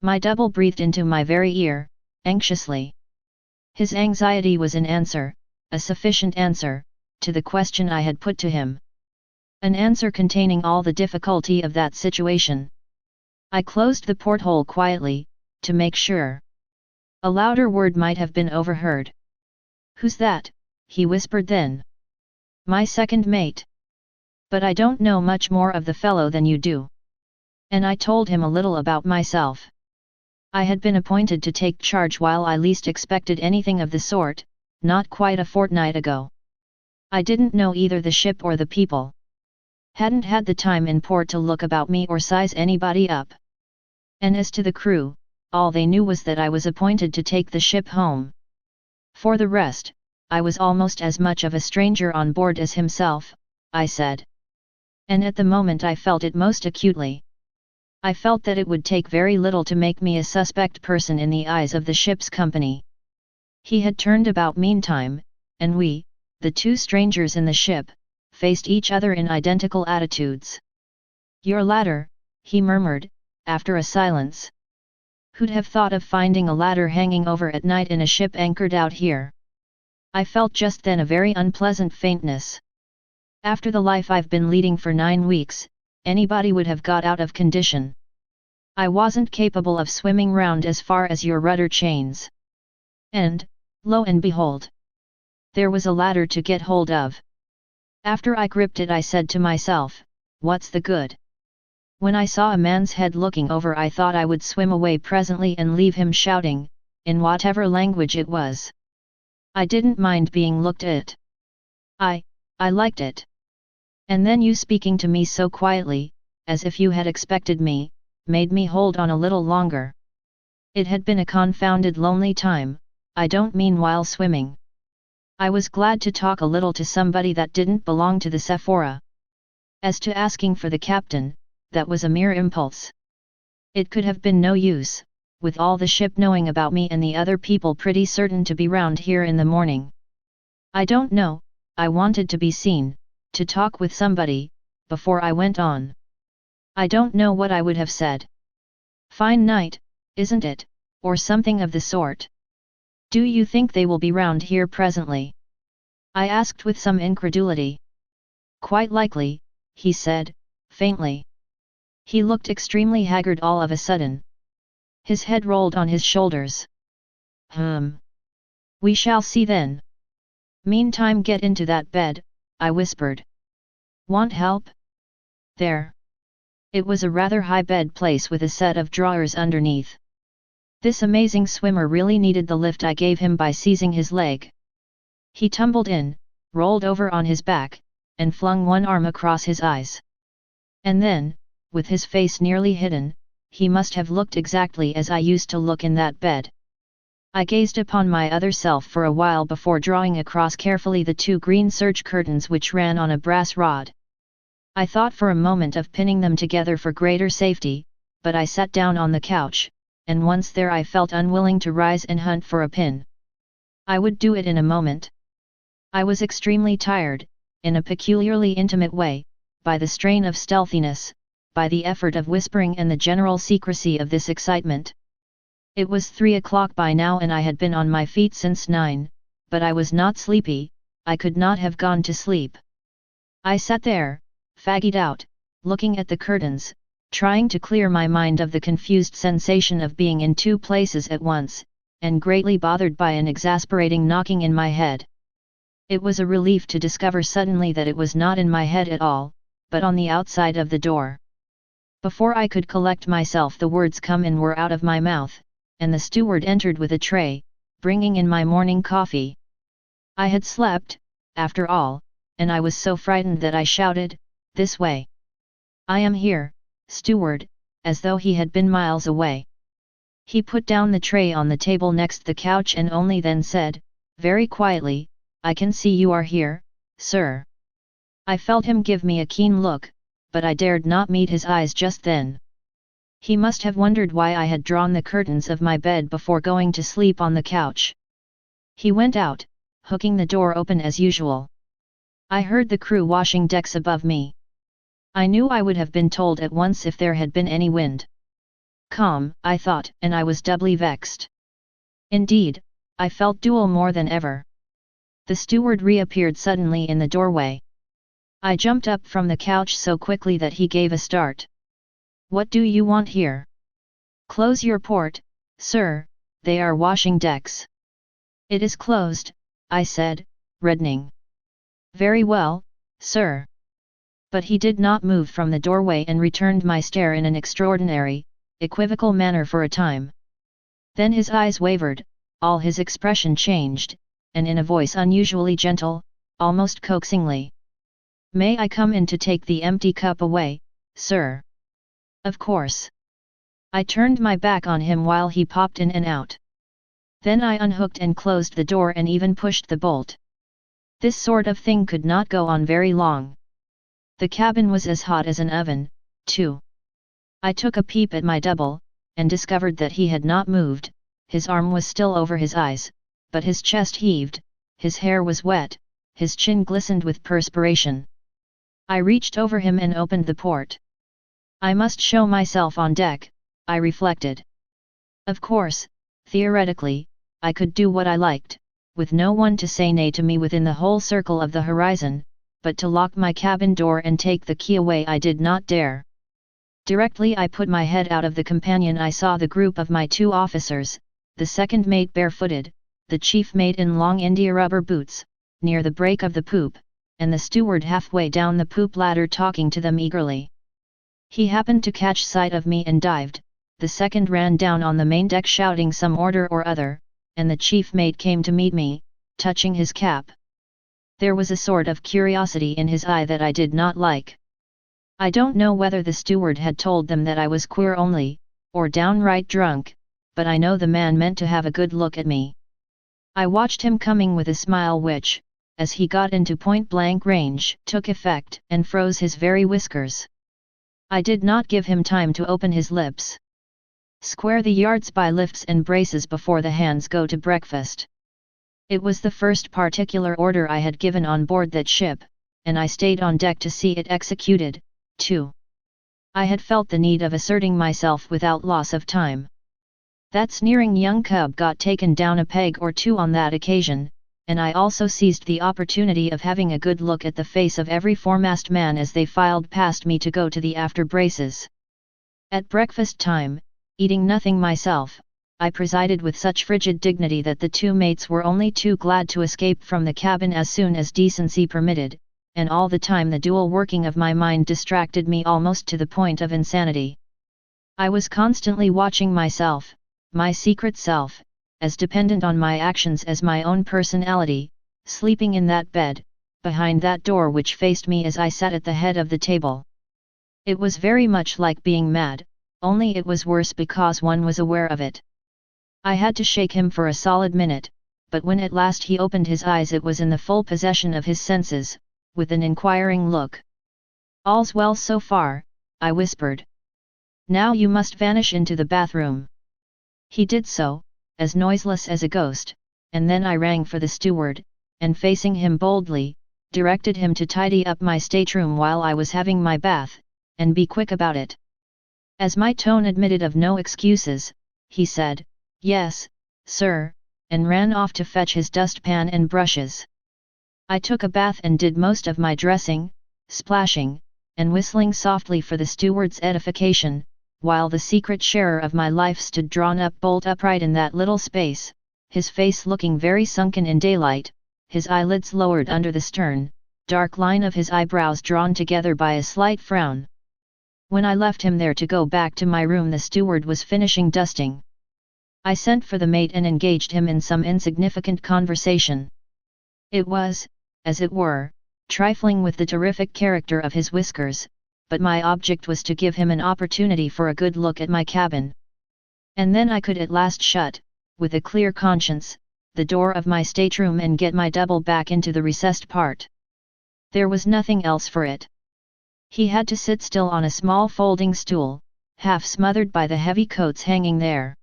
My double breathed into my very ear, anxiously. His anxiety was an answer, a sufficient answer, to the question I had put to him. An answer containing all the difficulty of that situation. I closed the porthole quietly, to make sure. A louder word might have been overheard. Who's that? He whispered then. My second mate. But I don't know much more of the fellow than you do. And I told him a little about myself. I had been appointed to take charge while I least expected anything of the sort, not quite a fortnight ago. I didn't know either the ship or the people. Hadn't had the time in port to look about me or size anybody up. And as to the crew, all they knew was that I was appointed to take the ship home. For the rest, I was almost as much of a stranger on board as himself, I said. And at the moment I felt it most acutely. I felt that it would take very little to make me a suspect person in the eyes of the ship's company. He had turned about meantime, and we, the two strangers in the ship, faced each other in identical attitudes. Your ladder, he murmured, after a silence. Who'd have thought of finding a ladder hanging over at night in a ship anchored out here? I felt just then a very unpleasant faintness. After the life I've been leading for 9 weeks, anybody would have got out of condition. I wasn't capable of swimming round as far as your rudder chains. And, lo and behold, there was a ladder to get hold of. After I gripped it I said to myself, what's the good? When I saw a man's head looking over I thought I would swim away presently and leave him shouting, in whatever language it was. I didn't mind being looked at. I liked it. And then you speaking to me so quietly, as if you had expected me, made me hold on a little longer. It had been a confounded lonely time, I don't mean while swimming. I was glad to talk a little to somebody that didn't belong to the Sephora. As to asking for the captain, that was a mere impulse. It could have been no use, with all the ship knowing about me and the other people pretty certain to be round here in the morning. I don't know, I wanted to be seen, to talk with somebody, before I went on. I don't know what I would have said. Fine night, isn't it, or something of the sort. Do you think they will be round here presently? I asked with some incredulity. Quite likely, he said, faintly. He looked extremely haggard all of a sudden. His head rolled on his shoulders. We shall see then. Meantime get into that bed, I whispered. Want help? There. It was a rather high bed place with a set of drawers underneath. This amazing swimmer really needed the lift I gave him by seizing his leg. He tumbled in, rolled over on his back, and flung one arm across his eyes. And then, with his face nearly hidden, he must have looked exactly as I used to look in that bed. I gazed upon my other self for a while before drawing across carefully the 2 green serge curtains which ran on a brass rod. I thought for a moment of pinning them together for greater safety, but I sat down on the couch, and once there I felt unwilling to rise and hunt for a pin. I would do it in a moment. I was extremely tired, in a peculiarly intimate way, by the strain of stealthiness, by the effort of whispering and the general secrecy of this excitement. It was 3 o'clock by now and I had been on my feet since 9, but I was not sleepy, I could not have gone to sleep. I sat there, faggied out, looking at the curtains, trying to clear my mind of the confused sensation of being in 2 places at once, and greatly bothered by an exasperating knocking in my head. It was a relief to discover suddenly that it was not in my head at all, but on the outside of the door. Before I could collect myself the words "come in" were out of my mouth, and the steward entered with a tray, bringing in my morning coffee. I had slept, after all, and I was so frightened that I shouted, "This way! I am here, steward," as though he had been miles away. He put down the tray on the table next the couch and only then said, very quietly, "I can see you are here, sir." I felt him give me a keen look, but I dared not meet his eyes just then. He must have wondered why I had drawn the curtains of my bed before going to sleep on the couch. He went out, hooking the door open as usual. I heard the crew washing decks above me. I knew I would have been told at once if there had been any wind. Calm, I thought, and I was doubly vexed. Indeed, I felt dual more than ever. The steward reappeared suddenly in the doorway. I jumped up from the couch so quickly that he gave a start. "What do you want here?" "Close your port, sir, they are washing decks." "It is closed," I said, reddening. "Very well, sir." But he did not move from the doorway and returned my stare in an extraordinary, equivocal manner for a time. Then his eyes wavered, all his expression changed, and in a voice unusually gentle, almost coaxingly, "May I come in to take the empty cup away, sir?" "Of course." I turned my back on him while he popped in and out. Then I unhooked and closed the door and even pushed the bolt. This sort of thing could not go on very long. The cabin was as hot as an oven, too. I took a peep at my double, and discovered that he had not moved. His arm was still over his eyes, but his chest heaved, his hair was wet, his chin glistened with perspiration. I reached over him and opened the port. I must show myself on deck, I reflected. Of course, theoretically, I could do what I liked, with no one to say nay to me within the whole circle of the horizon, but to lock my cabin door and take the key away I did not dare. Directly I put my head out of the companion I saw the group of my two officers, the second mate barefooted, the chief mate in long India rubber boots, near the break of the poop, and the steward halfway down the poop ladder talking to them eagerly. He happened to catch sight of me and dived, the second ran down on the main deck shouting some order or other, and the chief mate came to meet me, touching his cap. There was a sort of curiosity in his eye that I did not like. I don't know whether the steward had told them that I was queer only, or downright drunk, but I know the man meant to have a good look at me. I watched him coming with a smile which, as he got into point-blank range, took effect and froze his very whiskers. I did not give him time to open his lips. "Square the yards by lifts and braces before the hands go to breakfast." It was the first particular order I had given on board that ship, and I stayed on deck to see it executed, too. I had felt the need of asserting myself without loss of time. That sneering young cub got taken down a peg or two on that occasion, and I also seized the opportunity of having a good look at the face of every foremast man as they filed past me to go to the after braces. At breakfast time, eating nothing myself, I presided with such frigid dignity that the two mates were only too glad to escape from the cabin as soon as decency permitted, and all the time the dual working of my mind distracted me almost to the point of insanity. I was constantly watching myself, my secret self, as dependent on my actions as my own personality, sleeping in that bed, behind that door which faced me as I sat at the head of the table. It was very much like being mad, only it was worse because one was aware of it. I had to shake him for a solid minute, but when at last he opened his eyes it was in the full possession of his senses, with an inquiring look. "All's well so far," I whispered. "Now you must vanish into the bathroom." He did so, as noiseless as a ghost, and then I rang for the steward, and facing him boldly, directed him to tidy up my stateroom while I was having my bath, and be quick about it. As my tone admitted of no excuses, he said, "Yes, sir," and ran off to fetch his dustpan and brushes. I took a bath and did most of my dressing, splashing, and whistling softly for the steward's edification, while the secret sharer of my life stood drawn up bolt upright in that little space, his face looking very sunken in daylight, his eyelids lowered under the stern, dark line of his eyebrows drawn together by a slight frown. When I left him there to go back to my room the steward was finishing dusting. I sent for the mate and engaged him in some insignificant conversation. It was, as it were, trifling with the terrific character of his whiskers, but my object was to give him an opportunity for a good look at my cabin. And then I could at last shut, with a clear conscience, the door of my stateroom and get my double back into the recessed part. There was nothing else for it. He had to sit still on a small folding stool, half smothered by the heavy coats hanging there.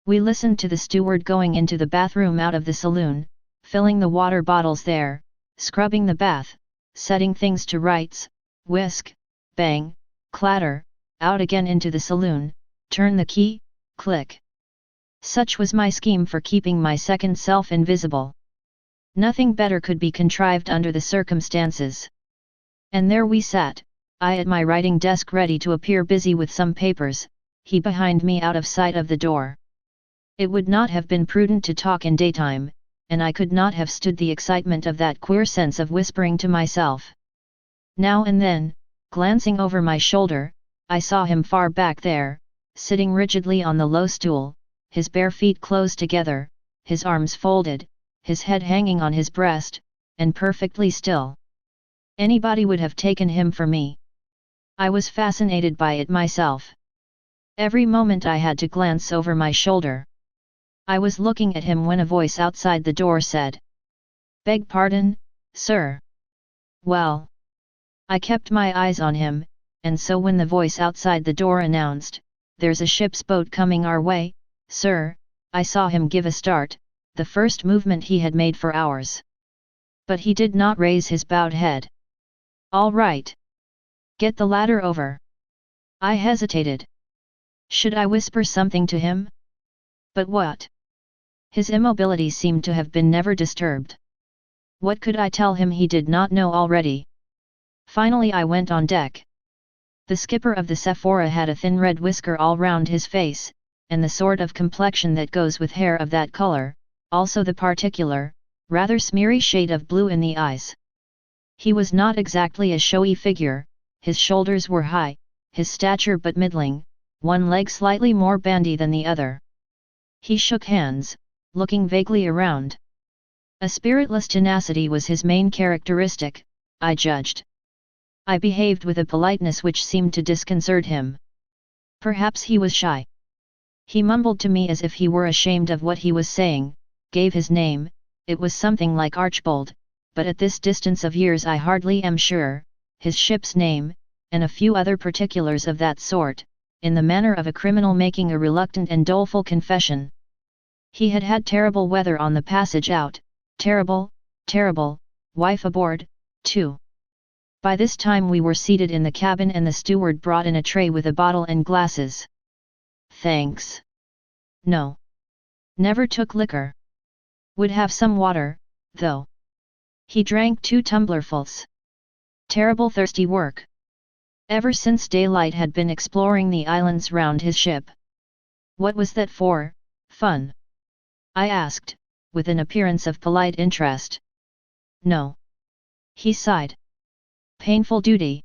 We listened to the steward going into the bathroom out of the saloon, filling the water bottles there, scrubbing the bath, setting things to rights, whisk, bang, clatter, out again into the saloon, turn the key, click. Such was my scheme for keeping my second self invisible. Nothing better could be contrived under the circumstances. And there we sat, I at my writing desk ready to appear busy with some papers, he behind me out of sight of the door. It would not have been prudent to talk in daytime, and I could not have stood the excitement of that queer sense of whispering to myself. Now and then, glancing over my shoulder, I saw him far back there, sitting rigidly on the low stool, his bare feet close together, his arms folded, his head hanging on his breast, and perfectly still. Anybody would have taken him for me. I was fascinated by it myself. Every moment I had to glance over my shoulder. I was looking at him when a voice outside the door said, "Beg pardon, sir." Well, I kept my eyes on him, and so when the voice outside the door announced, "There's a ship's boat coming our way, sir," I saw him give a start, the first movement he had made for hours. But he did not raise his bowed head. "All right. Get the ladder over." I hesitated. Should I whisper something to him? But what? His immobility seemed to have been never disturbed. What could I tell him he did not know already? Finally I went on deck. The skipper of the Sephora had a thin red whisker all round his face, and the sort of complexion that goes with hair of that color, also the particular, rather smeary shade of blue in the eyes. He was not exactly a showy figure, his shoulders were high, his stature but middling, one leg slightly more bandy than the other. He shook hands, looking vaguely around. A spiritless tenacity was his main characteristic, I judged. I behaved with a politeness which seemed to disconcert him. Perhaps he was shy. He mumbled to me as if he were ashamed of what he was saying, gave his name, it was something like Archbold, but at this distance of years I hardly am sure, his ship's name, and a few other particulars of that sort, in the manner of a criminal making a reluctant and doleful confession. He had had terrible weather on the passage out, terrible, terrible, wife aboard, too. By this time we were seated in the cabin and the steward brought in a tray with a bottle and glasses. Thanks. No. Never took liquor. Would have some water, though. He drank 2 tumblerfuls. Terrible thirsty work. Ever since daylight had been exploring the islands round his ship. What was that for, fun? I asked, with an appearance of polite interest. No. He sighed. Painful duty.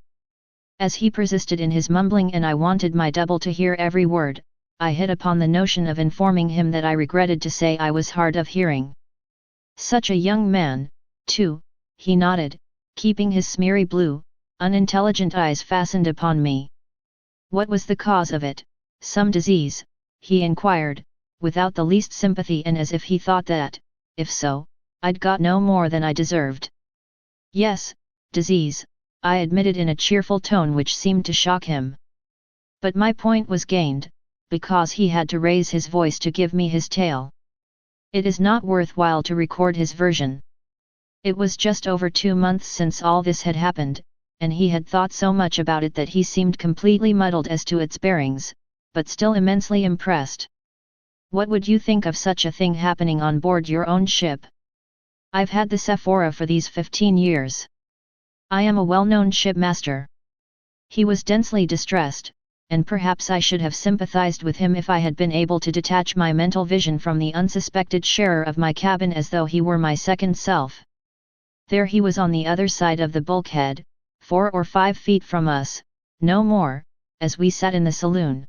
As he persisted in his mumbling and I wanted my double to hear every word, I hit upon the notion of informing him that I regretted to say I was hard of hearing. Such a young man, too, he nodded, keeping his smeary blue, unintelligent eyes fastened upon me. What was the cause of it? Some disease, he inquired, without the least sympathy and as if he thought that, if so, I'd got no more than I deserved. Yes, disease, I admitted in a cheerful tone which seemed to shock him. But my point was gained, because he had to raise his voice to give me his tale. It is not worthwhile to record his version. It was just over 2 months since all this had happened, and he had thought so much about it that he seemed completely muddled as to its bearings, but still immensely impressed. What would you think of such a thing happening on board your own ship? I've had the Sephora for these 15 years. I am a well-known shipmaster. He was densely distressed, and perhaps I should have sympathized with him if I had been able to detach my mental vision from the unsuspected sharer of my cabin as though he were my second self. There he was on the other side of the bulkhead, 4 or 5 feet from us, no more, as we sat in the saloon.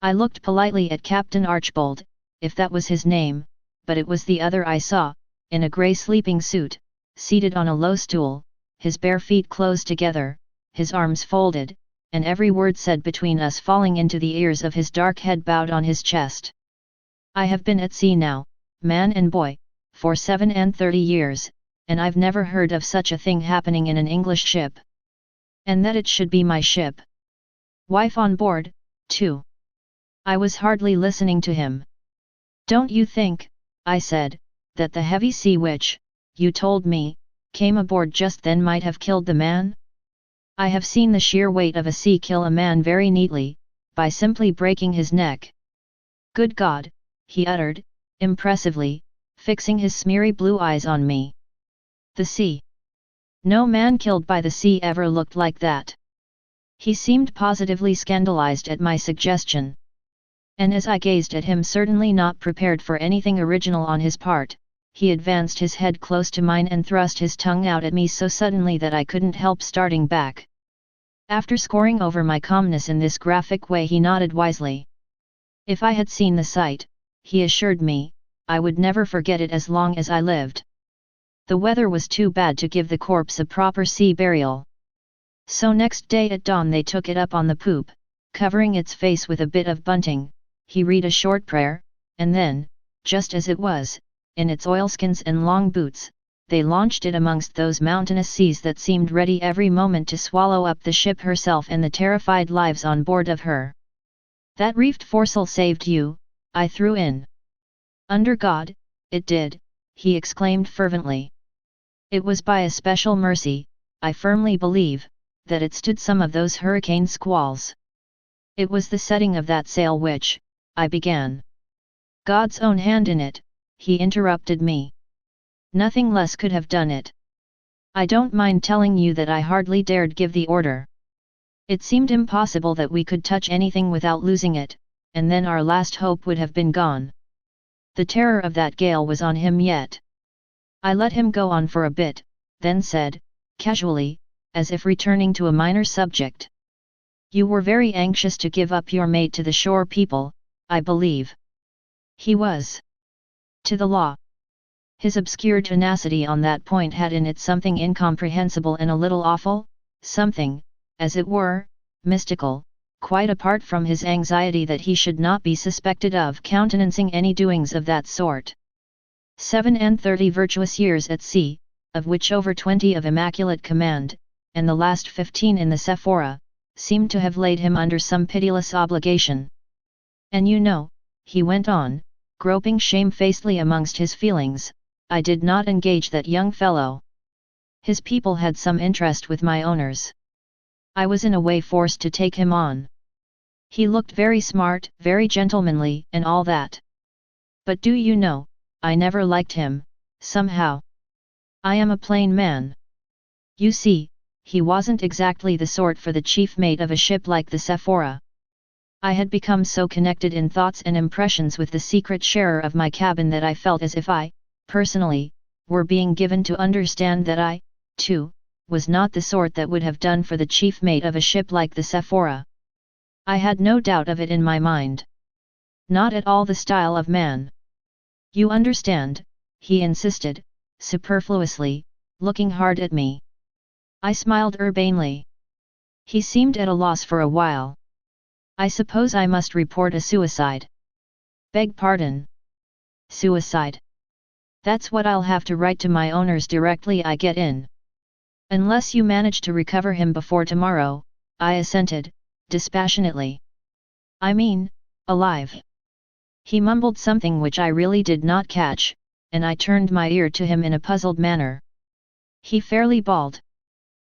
I looked politely at Captain Archbold, if that was his name, but it was the other I saw, in a grey sleeping suit, seated on a low stool, his bare feet close together, his arms folded, and every word said between us falling into the ears of his dark head bowed on his chest. I have been at sea now, man and boy, for 37 years, and I've never heard of such a thing happening in an English ship. And that it should be my ship. Wife on board, too. I was hardly listening to him. Don't you think, I said, that the heavy sea which, you told me, came aboard just then might have killed the man? I have seen the sheer weight of a sea kill a man very neatly, by simply breaking his neck. Good God, he uttered, impressively, fixing his smeary blue eyes on me. The sea. No man killed by the sea ever looked like that. He seemed positively scandalized at my suggestion. And as I gazed at him, certainly not prepared for anything original on his part, he advanced his head close to mine and thrust his tongue out at me so suddenly that I couldn't help starting back. After scoring over my calmness in this graphic way, he nodded wisely. If I had seen the sight, he assured me, I would never forget it as long as I lived. The weather was too bad to give the corpse a proper sea burial. So next day at dawn they took it up on the poop, covering its face with a bit of bunting. He read a short prayer, and then, just as it was, in its oilskins and long boots, they launched it amongst those mountainous seas that seemed ready every moment to swallow up the ship herself and the terrified lives on board of her. That reefed foresail saved you, I threw in. Under God, it did, he exclaimed fervently. It was by a special mercy, I firmly believe, that it stood some of those hurricane squalls. It was the setting of that sail which, I began. God's own hand in it, he interrupted me. Nothing less could have done it. I don't mind telling you that I hardly dared give the order. It seemed impossible that we could touch anything without losing it, and then our last hope would have been gone. The terror of that gale was on him yet. I let him go on for a bit, then said, casually, as if returning to a minor subject. You were very anxious to give up your mate to the shore people, I believe. He was. To the law. His obscure tenacity on that point had in it something incomprehensible and a little awful, something, as it were, mystical, quite apart from his anxiety that he should not be suspected of countenancing any doings of that sort. 37 virtuous years at sea, of which over 20 of immaculate command, and the last 15 in the Sephora, seemed to have laid him under some pitiless obligation. And you know, he went on, groping shamefacedly amongst his feelings, I did not engage that young fellow. His people had some interest with my owners. I was in a way forced to take him on. He looked very smart, very gentlemanly, and all that. But do you know, I never liked him, somehow. I am a plain man. You see, he wasn't exactly the sort for the chief mate of a ship like the Sephora. I had become so connected in thoughts and impressions with the secret sharer of my cabin that I felt as if I, personally, were being given to understand that I, too, was not the sort that would have done for the chief mate of a ship like the Sephora. I had no doubt of it in my mind. Not at all the style of man. You understand, he insisted, superfluously, looking hard at me. I smiled urbanely. He seemed at a loss for a while. I suppose I must report a suicide. Beg pardon. Suicide. That's what I'll have to write to my owners directly I get in. Unless you manage to recover him before tomorrow, I assented, dispassionately. I mean, alive. He mumbled something which I really did not catch, and I turned my ear to him in a puzzled manner. He fairly bawled.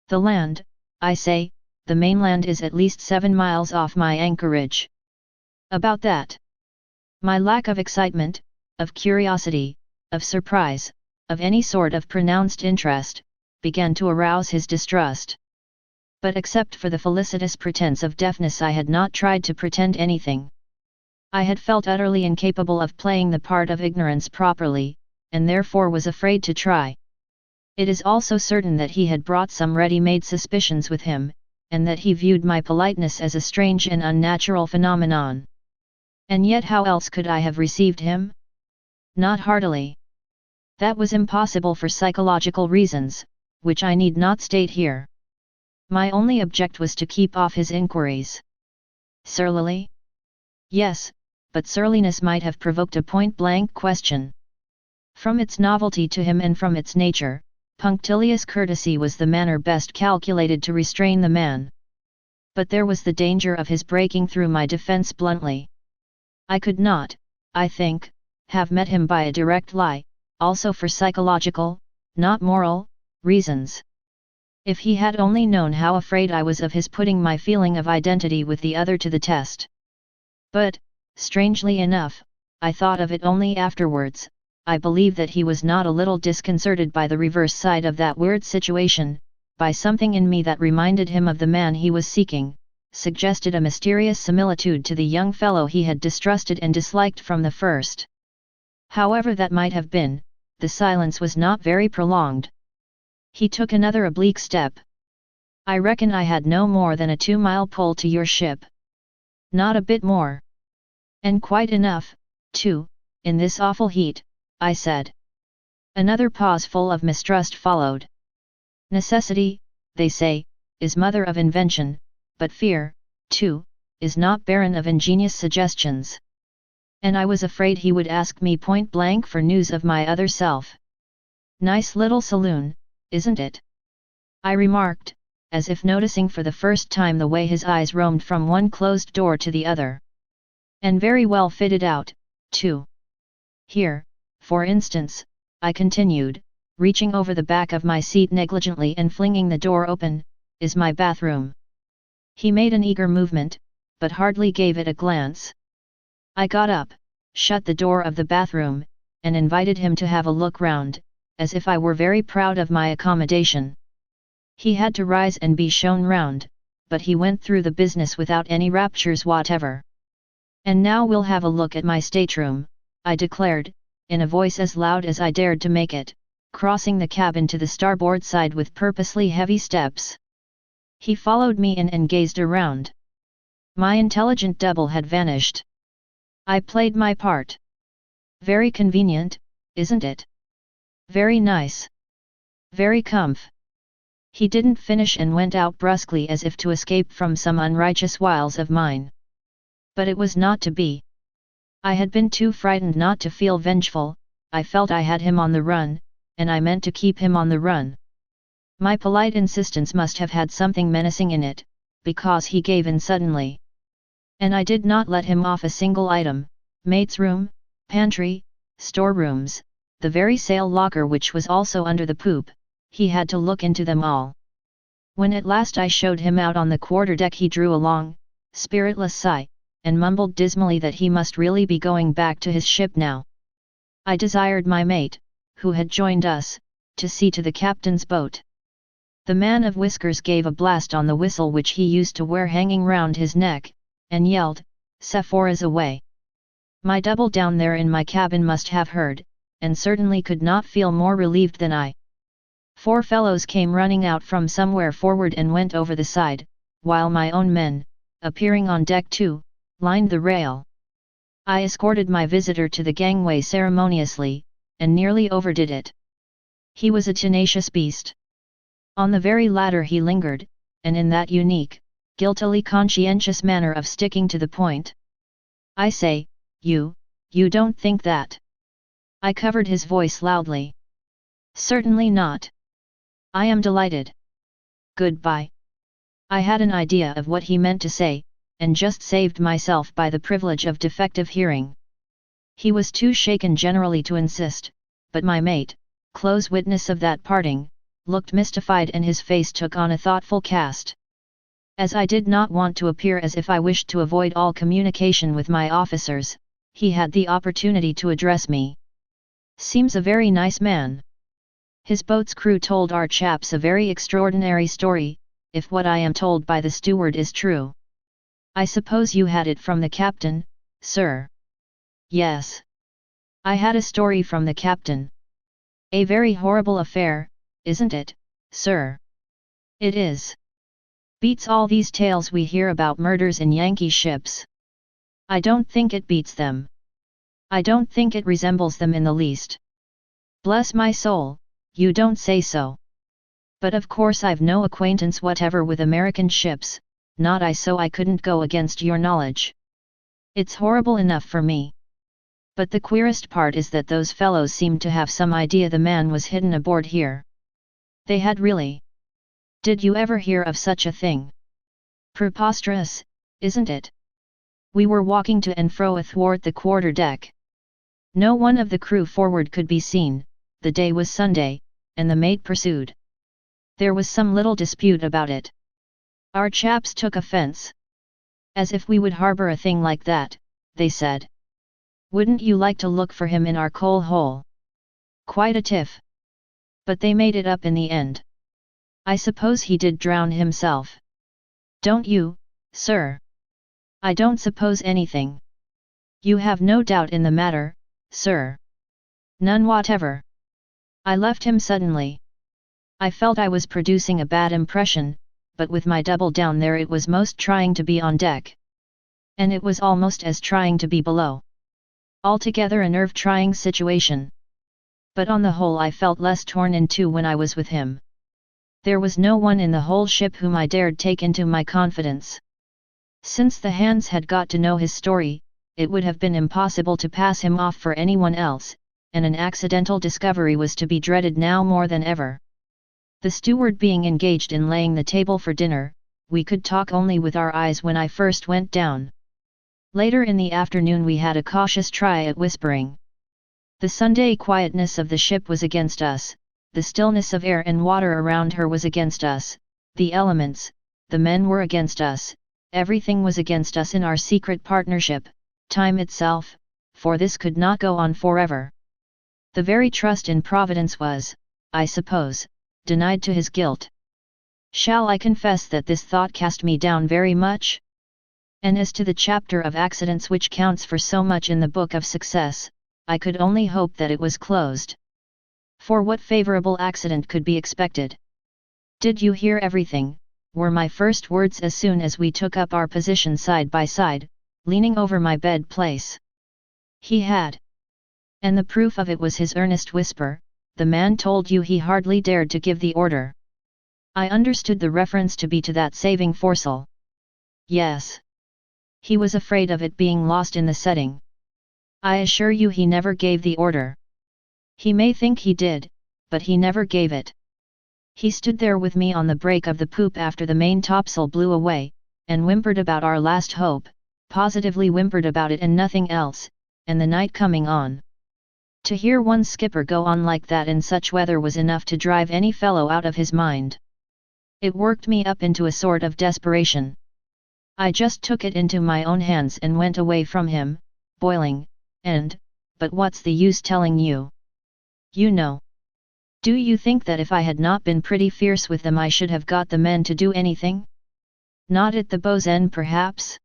The land, I say, the mainland is at least 7 miles off my anchorage. About that. My lack of excitement, of curiosity, of surprise, of any sort of pronounced interest, began to arouse his distrust. But except for the felicitous pretense of deafness I had not tried to pretend anything. I had felt utterly incapable of playing the part of ignorance properly, and therefore was afraid to try. It is also certain that he had brought some ready-made suspicions with him, and that he viewed my politeness as a strange and unnatural phenomenon. And yet how else could I have received him? Not heartily. That was impossible for psychological reasons, which I need not state here. My only object was to keep off his inquiries. Surlily? Yes, but surliness might have provoked a point-blank question. From its novelty to him and from its nature, punctilious courtesy was the manner best calculated to restrain the man. But there was the danger of his breaking through my defense bluntly. I could not, I think, have met him by a direct lie, also for psychological, not moral, reasons. If he had only known how afraid I was of his putting my feeling of identity with the other to the test. But, strangely enough, I thought of it only afterwards. I believe that he was not a little disconcerted by the reverse side of that weird situation, by something in me that reminded him of the man he was seeking, suggested a mysterious similitude to the young fellow he had distrusted and disliked from the first. However that might have been, the silence was not very prolonged. He took another oblique step. I reckon I had no more than a 2-mile pull to your ship. Not a bit more. And quite enough, too, in this awful heat, I said. Another pause full of mistrust followed. Necessity, they say, is mother of invention, but fear, too, is not barren of ingenious suggestions. And I was afraid he would ask me point blank for news of my other self. Nice little saloon, isn't it? I remarked, as if noticing for the first time the way his eyes roamed from one closed door to the other. And very well fitted out, too. Here, for instance, I continued, reaching over the back of my seat negligently and flinging the door open, is my bathroom. He made an eager movement, but hardly gave it a glance. I got up, shut the door of the bathroom, and invited him to have a look round, as if I were very proud of my accommodation. He had to rise and be shown round, but he went through the business without any raptures whatever. And now we'll have a look at my stateroom, I declared, in a voice as loud as I dared to make it, crossing the cabin to the starboard side with purposely heavy steps. He followed me in and gazed around. My intelligent double had vanished. I played my part. Very convenient, isn't it? Very nice. Very comf. He didn't finish and went out brusquely as if to escape from some unrighteous wiles of mine. But it was not to be. I had been too frightened not to feel vengeful. I felt I had him on the run, and I meant to keep him on the run. My polite insistence must have had something menacing in it, because he gave in suddenly. And I did not let him off a single item: mate's room, pantry, storerooms, the very sail locker which was also under the poop. He had to look into them all. When at last I showed him out on the quarterdeck, he drew a long, spiritless sigh, and mumbled dismally that he must really be going back to his ship now. I desired my mate, who had joined us, to see to the captain's boat. The man of whiskers gave a blast on the whistle which he used to wear hanging round his neck, and yelled, "Sephora's away!" My double down there in my cabin must have heard, and certainly could not feel more relieved than I. 4 fellows came running out from somewhere forward and went over the side, while my own men, appearing on deck too, lined the rail. I escorted my visitor to the gangway ceremoniously, and nearly overdid it. He was a tenacious beast. On the very ladder he lingered, and in that unique, guiltily conscientious manner of sticking to the point. I say, you don't think that? I covered his voice loudly. Certainly not. I am delighted. Goodbye. I had an idea of what he meant to say, and just saved myself by the privilege of defective hearing. He was too shaken generally to insist, but my mate, close witness of that parting, looked mystified and his face took on a thoughtful cast. As I did not want to appear as if I wished to avoid all communication with my officers, he had the opportunity to address me. Seems a very nice man. His boat's crew told our chaps a very extraordinary story, if what I am told by the steward is true. I suppose you had it from the captain, sir? Yes. I had a story from the captain. A very horrible affair, isn't it, sir? It is. Beats all these tales we hear about murders in Yankee ships. I don't think it beats them. I don't think it resembles them in the least. Bless my soul, you don't say so. But of course I've no acquaintance whatever with American ships, not I, so I couldn't go against your knowledge. It's horrible enough for me. But the queerest part is that those fellows seemed to have some idea the man was hidden aboard here. They had really. Did you ever hear of such a thing? Preposterous, isn't it? We were walking to and fro athwart the quarter deck. No one of the crew forward could be seen, the day was Sunday, and the mate pursued. There was some little dispute about it. Our chaps took offence. As if we would harbour a thing like that, they said. Wouldn't you like to look for him in our coal hole? Quite a tiff. But they made it up in the end. I suppose he did drown himself. Don't you, sir? I don't suppose anything. You have no doubt in the matter, sir? None whatever. I left him suddenly. I felt I was producing a bad impression, but with my double down there it was most trying to be on deck. And it was almost as trying to be below. Altogether a nerve-trying situation. But on the whole I felt less torn in two when I was with him. There was no one in the whole ship whom I dared take into my confidence. Since the hands had got to know his story, it would have been impossible to pass him off for anyone else, and an accidental discovery was to be dreaded now more than ever. The steward being engaged in laying the table for dinner, we could talk only with our eyes when I first went down. Later in the afternoon we had a cautious try at whispering. The Sunday quietness of the ship was against us, the stillness of air and water around her was against us, the elements, the men were against us, everything was against us in our secret partnership, time itself, for this could not go on forever. The very trust in Providence was, I suppose, denied to his guilt. Shall I confess that this thought cast me down very much? And as to the chapter of accidents which counts for so much in the book of success, I could only hope that it was closed. For what favourable accident could be expected? Did you hear everything? Were my first words as soon as we took up our position side by side, leaning over my bed place. He had. And the proof of it was his earnest whisper, the man told you he hardly dared to give the order. I understood the reference to be to that saving foresail. Yes. He was afraid of it being lost in the setting. I assure you he never gave the order. He may think he did, but he never gave it. He stood there with me on the break of the poop after the main topsail blew away, and whimpered about our last hope, positively whimpered about it and nothing else, and the night coming on. To hear one skipper go on like that in such weather was enough to drive any fellow out of his mind. It worked me up into a sort of desperation. I just took it into my own hands and went away from him, boiling, but what's the use telling you? You know. Do you think that if I had not been pretty fierce with them I should have got the men to do anything? Not at the bow's end perhaps?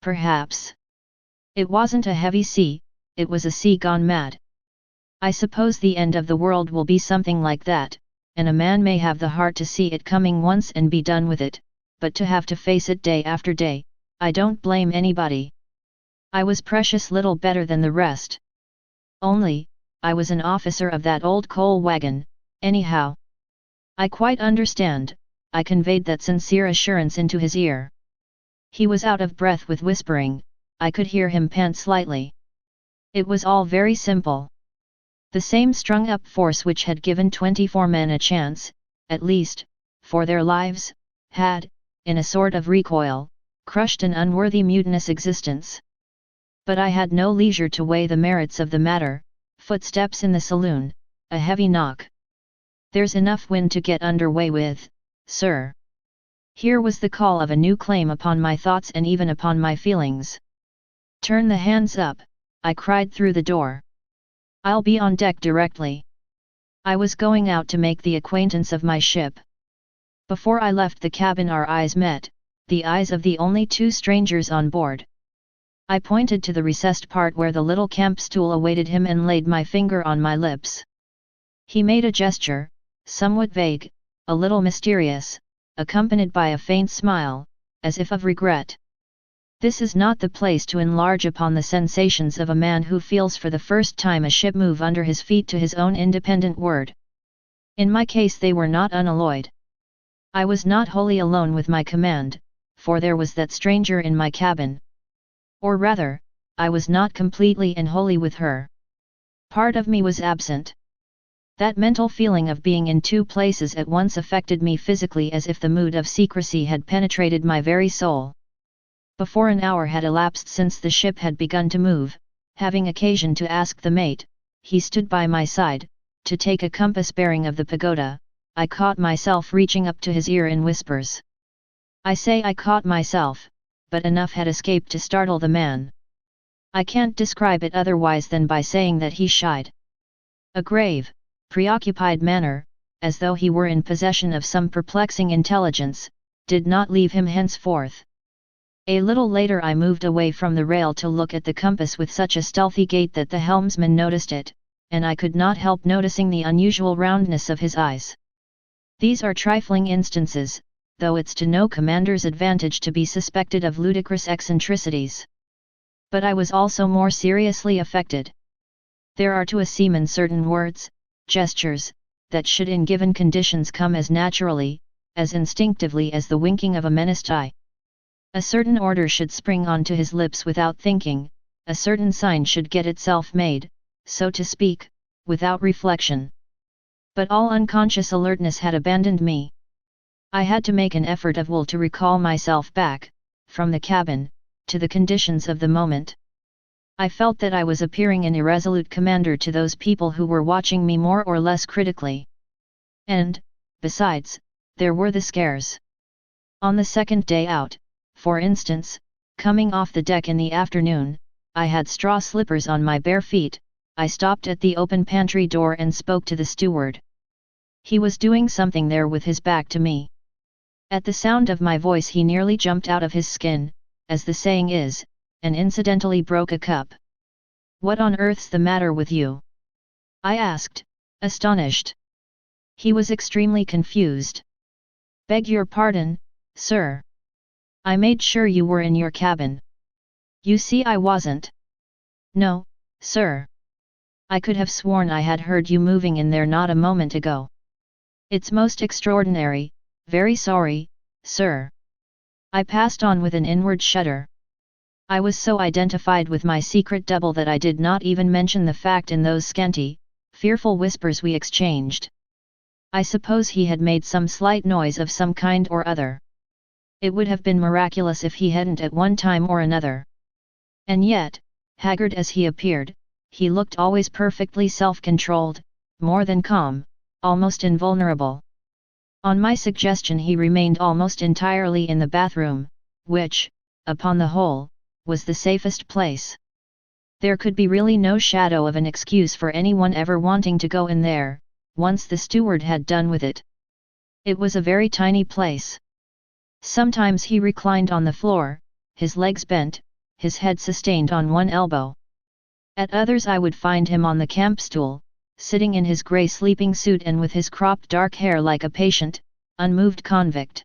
Perhaps. It wasn't a heavy sea, it was a sea gone mad. I suppose the end of the world will be something like that, and a man may have the heart to see it coming once and be done with it, but to have to face it day after day, I don't blame anybody. I was precious little better than the rest. Only, I was an officer of that old coal wagon, anyhow. I quite understand, I conveyed that sincere assurance into his ear. He was out of breath with whispering, I could hear him pant slightly. It was all very simple. The same strung-up force which had given 24 men a chance, at least, for their lives, had, in a sort of recoil, crushed an unworthy mutinous existence. But I had no leisure to weigh the merits of the matter. Footsteps in the saloon, a heavy knock. There's enough wind to get under way with, sir. Here was the call of a new claim upon my thoughts and even upon my feelings. Turn the hands up, I cried through the door. I'll be on deck directly. I was going out to make the acquaintance of my ship. Before I left the cabin our eyes met, the eyes of the only two strangers on board. I pointed to the recessed part where the little camp stool awaited him and laid my finger on my lips. He made a gesture, somewhat vague, a little mysterious, accompanied by a faint smile, as if of regret. This is not the place to enlarge upon the sensations of a man who feels for the first time a ship move under his feet to his own independent word. In my case they were not unalloyed. I was not wholly alone with my command, for there was that stranger in my cabin. Or rather, I was not completely and wholly with her. Part of me was absent. That mental feeling of being in two places at once affected me physically as if the mood of secrecy had penetrated my very soul. Before an hour had elapsed since the ship had begun to move, having occasion to ask the mate, he stood by my side, to take a compass bearing of the pagoda. I caught myself reaching up to his ear in whispers. I say I caught myself, but enough had escaped to startle the man. I can't describe it otherwise than by saying that he shied. A grave, preoccupied manner, as though he were in possession of some perplexing intelligence, did not leave him henceforth. A little later I moved away from the rail to look at the compass with such a stealthy gait that the helmsman noticed it, and I could not help noticing the unusual roundness of his eyes. These are trifling instances, though it's to no commander's advantage to be suspected of ludicrous eccentricities. But I was also more seriously affected. There are to a seaman certain words, gestures, that should in given conditions come as naturally, as instinctively as the winking of a menaced eye. A certain order should spring onto his lips without thinking, a certain sign should get itself made, so to speak, without reflection. But all unconscious alertness had abandoned me. I had to make an effort of will to recall myself back, from the cabin, to the conditions of the moment. I felt that I was appearing an irresolute commander to those people who were watching me more or less critically. And, besides, there were the scares. On the second day out, for instance, coming off the deck in the afternoon, I had straw slippers on my bare feet. I stopped at the open pantry door and spoke to the steward. He was doing something there with his back to me. At the sound of my voice he nearly jumped out of his skin, as the saying is, and incidentally broke a cup. "What on earth's the matter with you?" I asked, astonished. He was extremely confused. "Beg your pardon, sir. I made sure you were in your cabin." "You see I wasn't." "No, sir. I could have sworn I had heard you moving in there not a moment ago." "It's most extraordinary, very sorry, sir." I passed on with an inward shudder. I was so identified with my secret double that I did not even mention the fact in those scanty, fearful whispers we exchanged. I suppose he had made some slight noise of some kind or other. It would have been miraculous if he hadn't at one time or another. And yet, haggard as he appeared, he looked always perfectly self-controlled, more than calm, almost invulnerable. On my suggestion he remained almost entirely in the bathroom, which, upon the whole, was the safest place. There could be really no shadow of an excuse for anyone ever wanting to go in there, once the steward had done with it. It was a very tiny place. Sometimes he reclined on the floor, his legs bent, his head sustained on one elbow. At others I would find him on the camp stool, sitting in his grey sleeping suit and with his cropped dark hair like a patient, unmoved convict.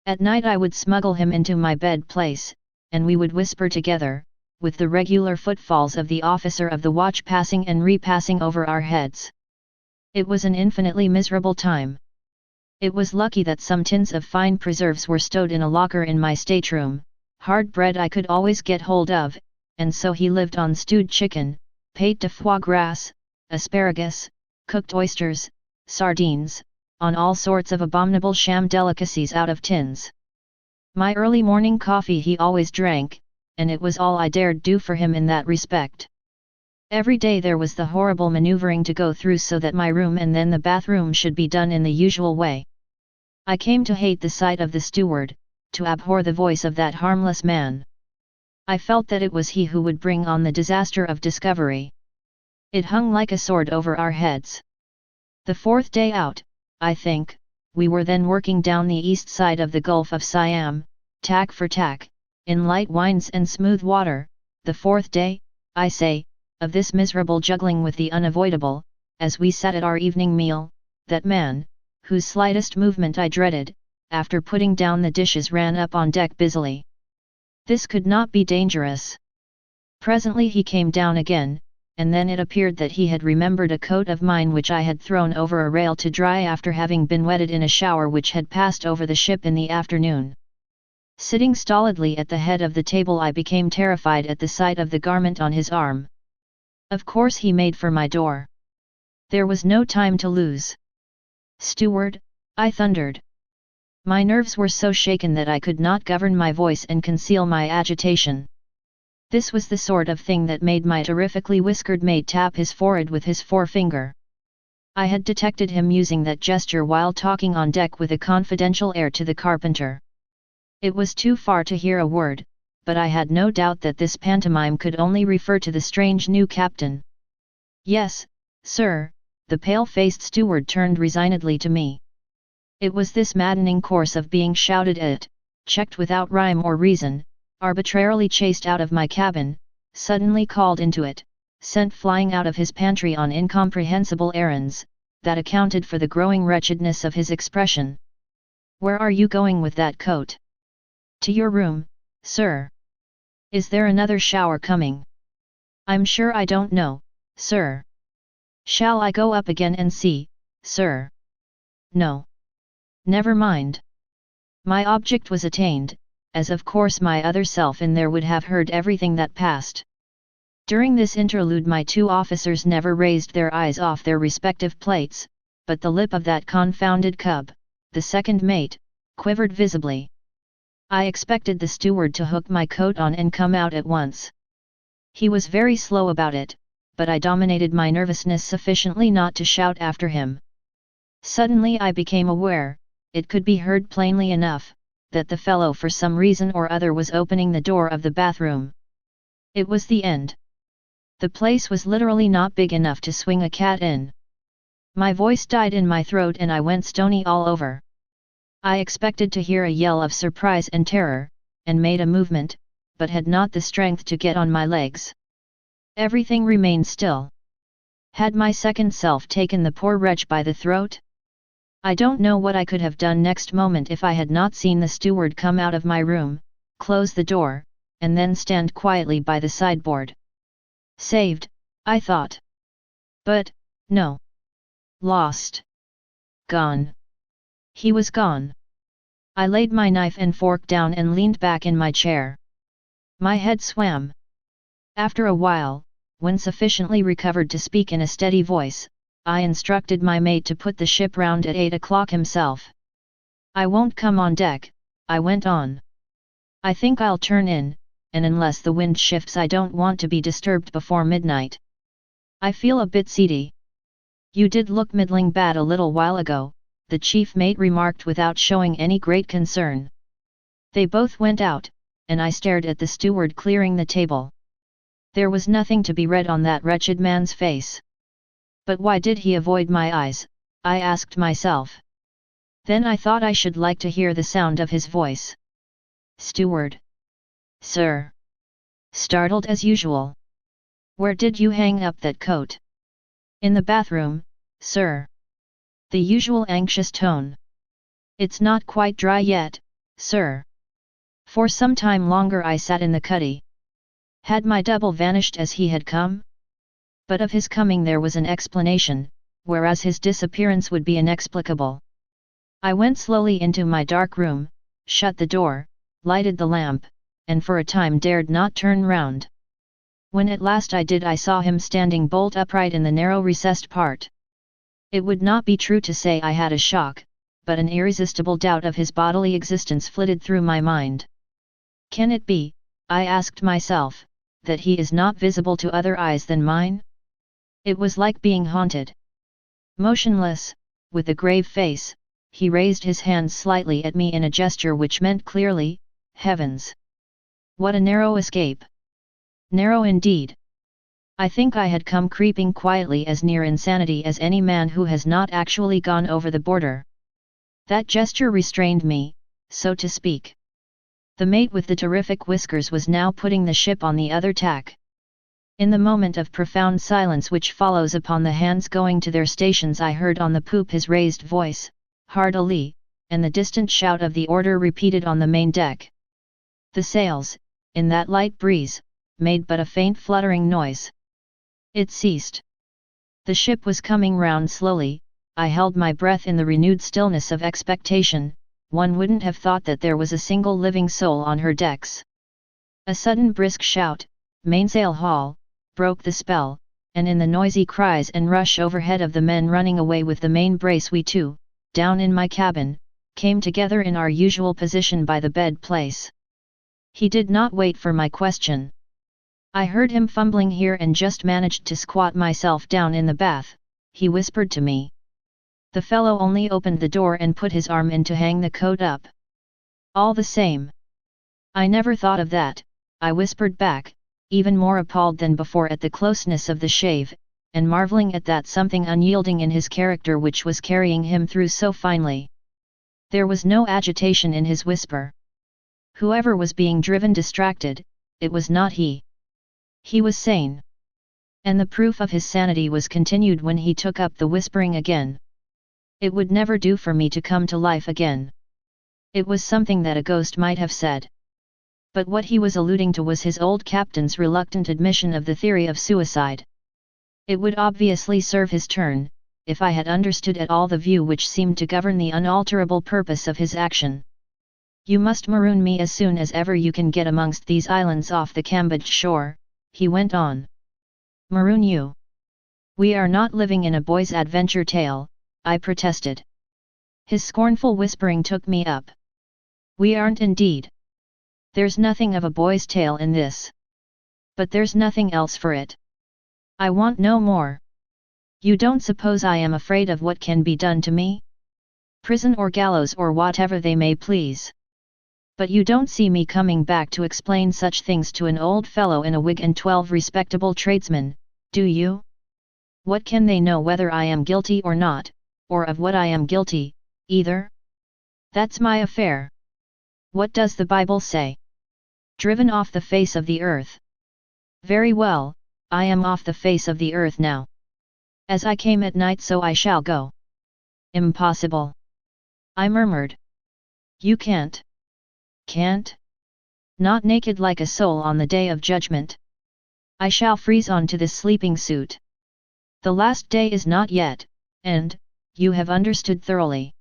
At night I would smuggle him into my bed place, and we would whisper together, with the regular footfalls of the officer of the watch passing and repassing over our heads. It was an infinitely miserable time. It was lucky that some tins of fine preserves were stowed in a locker in my stateroom, hard bread I could always get hold of, and so he lived on stewed chicken, pate de foie gras, asparagus, cooked oysters, sardines, on all sorts of abominable sham delicacies out of tins. My early morning coffee he always drank, and it was all I dared do for him in that respect. Every day there was the horrible maneuvering to go through so that my room and then the bathroom should be done in the usual way. I came to hate the sight of the steward, to abhor the voice of that harmless man. I felt that it was he who would bring on the disaster of discovery. It hung like a sword over our heads. The fourth day out, I think, we were then working down the east side of the Gulf of Siam, tack for tack, in light winds and smooth water. The fourth day, I say, of this miserable juggling with the unavoidable, as we sat at our evening meal, that man, whose slightest movement I dreaded, after putting down the dishes ran up on deck busily. This could not be dangerous. Presently he came down again, and then it appeared that he had remembered a coat of mine which I had thrown over a rail to dry after having been wetted in a shower which had passed over the ship in the afternoon. Sitting stolidly at the head of the table, I became terrified at the sight of the garment on his arm. Of course he made for my door. There was no time to lose. "Steward," I thundered. My nerves were so shaken that I could not govern my voice and conceal my agitation. This was the sort of thing that made my terrifically whiskered mate tap his forehead with his forefinger. I had detected him using that gesture while talking on deck with a confidential air to the carpenter. It was too far to hear a word, but I had no doubt that this pantomime could only refer to the strange new captain. "Yes, sir," the pale-faced steward turned resignedly to me. It was this maddening course of being shouted at, checked without rhyme or reason, arbitrarily chased out of my cabin, suddenly called into it, sent flying out of his pantry on incomprehensible errands, that accounted for the growing wretchedness of his expression. "Where are you going with that coat?" "To your room, sir." "Is there another shower coming?" "I'm sure I don't know, sir." "Shall I go up again and see, sir?" "No. Never mind." My object was attained, as of course my other self in there would have heard everything that passed. During this interlude my two officers never raised their eyes off their respective plates, but the lip of that confounded cub, the second mate, quivered visibly. I expected the steward to hook my coat on and come out at once. He was very slow about it, but I dominated my nervousness sufficiently not to shout after him. Suddenly I became aware, it could be heard plainly enough, that the fellow for some reason or other was opening the door of the bathroom. It was the end. The place was literally not big enough to swing a cat in. My voice died in my throat and I went stony all over. I expected to hear a yell of surprise and terror, and made a movement, but had not the strength to get on my legs. Everything remained still. Had my second self taken the poor wretch by the throat? I don't know what I could have done next moment if I had not seen the steward come out of my room, close the door, and then stand quietly by the sideboard. Saved, I thought. But, no. Lost. Gone. He was gone. I laid my knife and fork down and leaned back in my chair. My head swam. After a while, when sufficiently recovered to speak in a steady voice, I instructed my mate to put the ship round at 8 o'clock himself. "I won't come on deck," I went on. "I think I'll turn in, and unless the wind shifts I don't want to be disturbed before midnight. I feel a bit seedy." "You did look middling bad a little while ago," the chief mate remarked without showing any great concern. They both went out, and I stared at the steward clearing the table. There was nothing to be read on that wretched man's face. But why did he avoid my eyes, I asked myself. Then I thought I should like to hear the sound of his voice. "Steward." "Sir." Startled as usual. "Where did you hang up that coat?" "In the bathroom, sir." The usual anxious tone. "It's not quite dry yet, sir." For some time longer I sat in the cuddy. Had my double vanished as he had come? But of his coming there was an explanation, whereas his disappearance would be inexplicable. I went slowly into my dark room, shut the door, lighted the lamp, and for a time dared not turn round. When at last I did, I saw him standing bolt upright in the narrow recessed part. It would not be true to say I had a shock, but an irresistible doubt of his bodily existence flitted through my mind. Can it be, I asked myself, that he is not visible to other eyes than mine? It was like being haunted. Motionless, with a grave face, he raised his hands slightly at me in a gesture which meant clearly, "Heavens! What a narrow escape!" Narrow indeed. I think I had come creeping quietly as near insanity as any man who has not actually gone over the border. That gesture restrained me, so to speak. The mate with the terrific whiskers was now putting the ship on the other tack. In the moment of profound silence which follows upon the hands going to their stations, I heard on the poop his raised voice, "Hard a lee," and the distant shout of the order repeated on the main deck. The sails, in that light breeze, made but a faint fluttering noise. It ceased. The ship was coming round slowly. I held my breath in the renewed stillness of expectation. One wouldn't have thought that there was a single living soul on her decks. A sudden brisk shout, "Mainsail haul," broke the spell, and in the noisy cries and rush overhead of the men running away with the main brace we two, down in my cabin, came together in our usual position by the bed place. He did not wait for my question. I heard him fumbling here and just managed to squat myself down in the bath. He whispered to me. The fellow only opened the door and put his arm in to hang the coat up. All the same. I never thought of that, I whispered back, even more appalled than before at the closeness of the shave, and marveling at that something unyielding in his character which was carrying him through so finely. There was no agitation in his whisper. Whoever was being driven distracted, it was not he. He was sane. And the proof of his sanity was continued when he took up the whispering again. It would never do for me to come to life again. It was something that a ghost might have said. But what he was alluding to was his old captain's reluctant admission of the theory of suicide. It would obviously serve his turn, if I had understood at all the view which seemed to govern the unalterable purpose of his action. "You must maroon me as soon as ever you can get amongst these islands off the Cambodge shore," he went on. "Maroon you? We are not living in a boy's adventure tale," I protested. His scornful whispering took me up. "We aren't indeed. There's nothing of a boy's tale in this. But there's nothing else for it. I want no more. You don't suppose I am afraid of what can be done to me? Prison or gallows or whatever they may please. But you don't see me coming back to explain such things to an old fellow in a wig and 12 respectable tradesmen, do you? What can they know whether I am guilty or not, or of what I am guilty, either? That's my affair. What does the Bible say? Driven off the face of the earth. Very well, I am off the face of the earth now. As I came at night so I shall go." "Impossible," I murmured. "You can't." "Can't? Not naked like a soul on the day of judgment. I shall freeze on to this sleeping suit. The last day is not yet, and, you have understood thoroughly.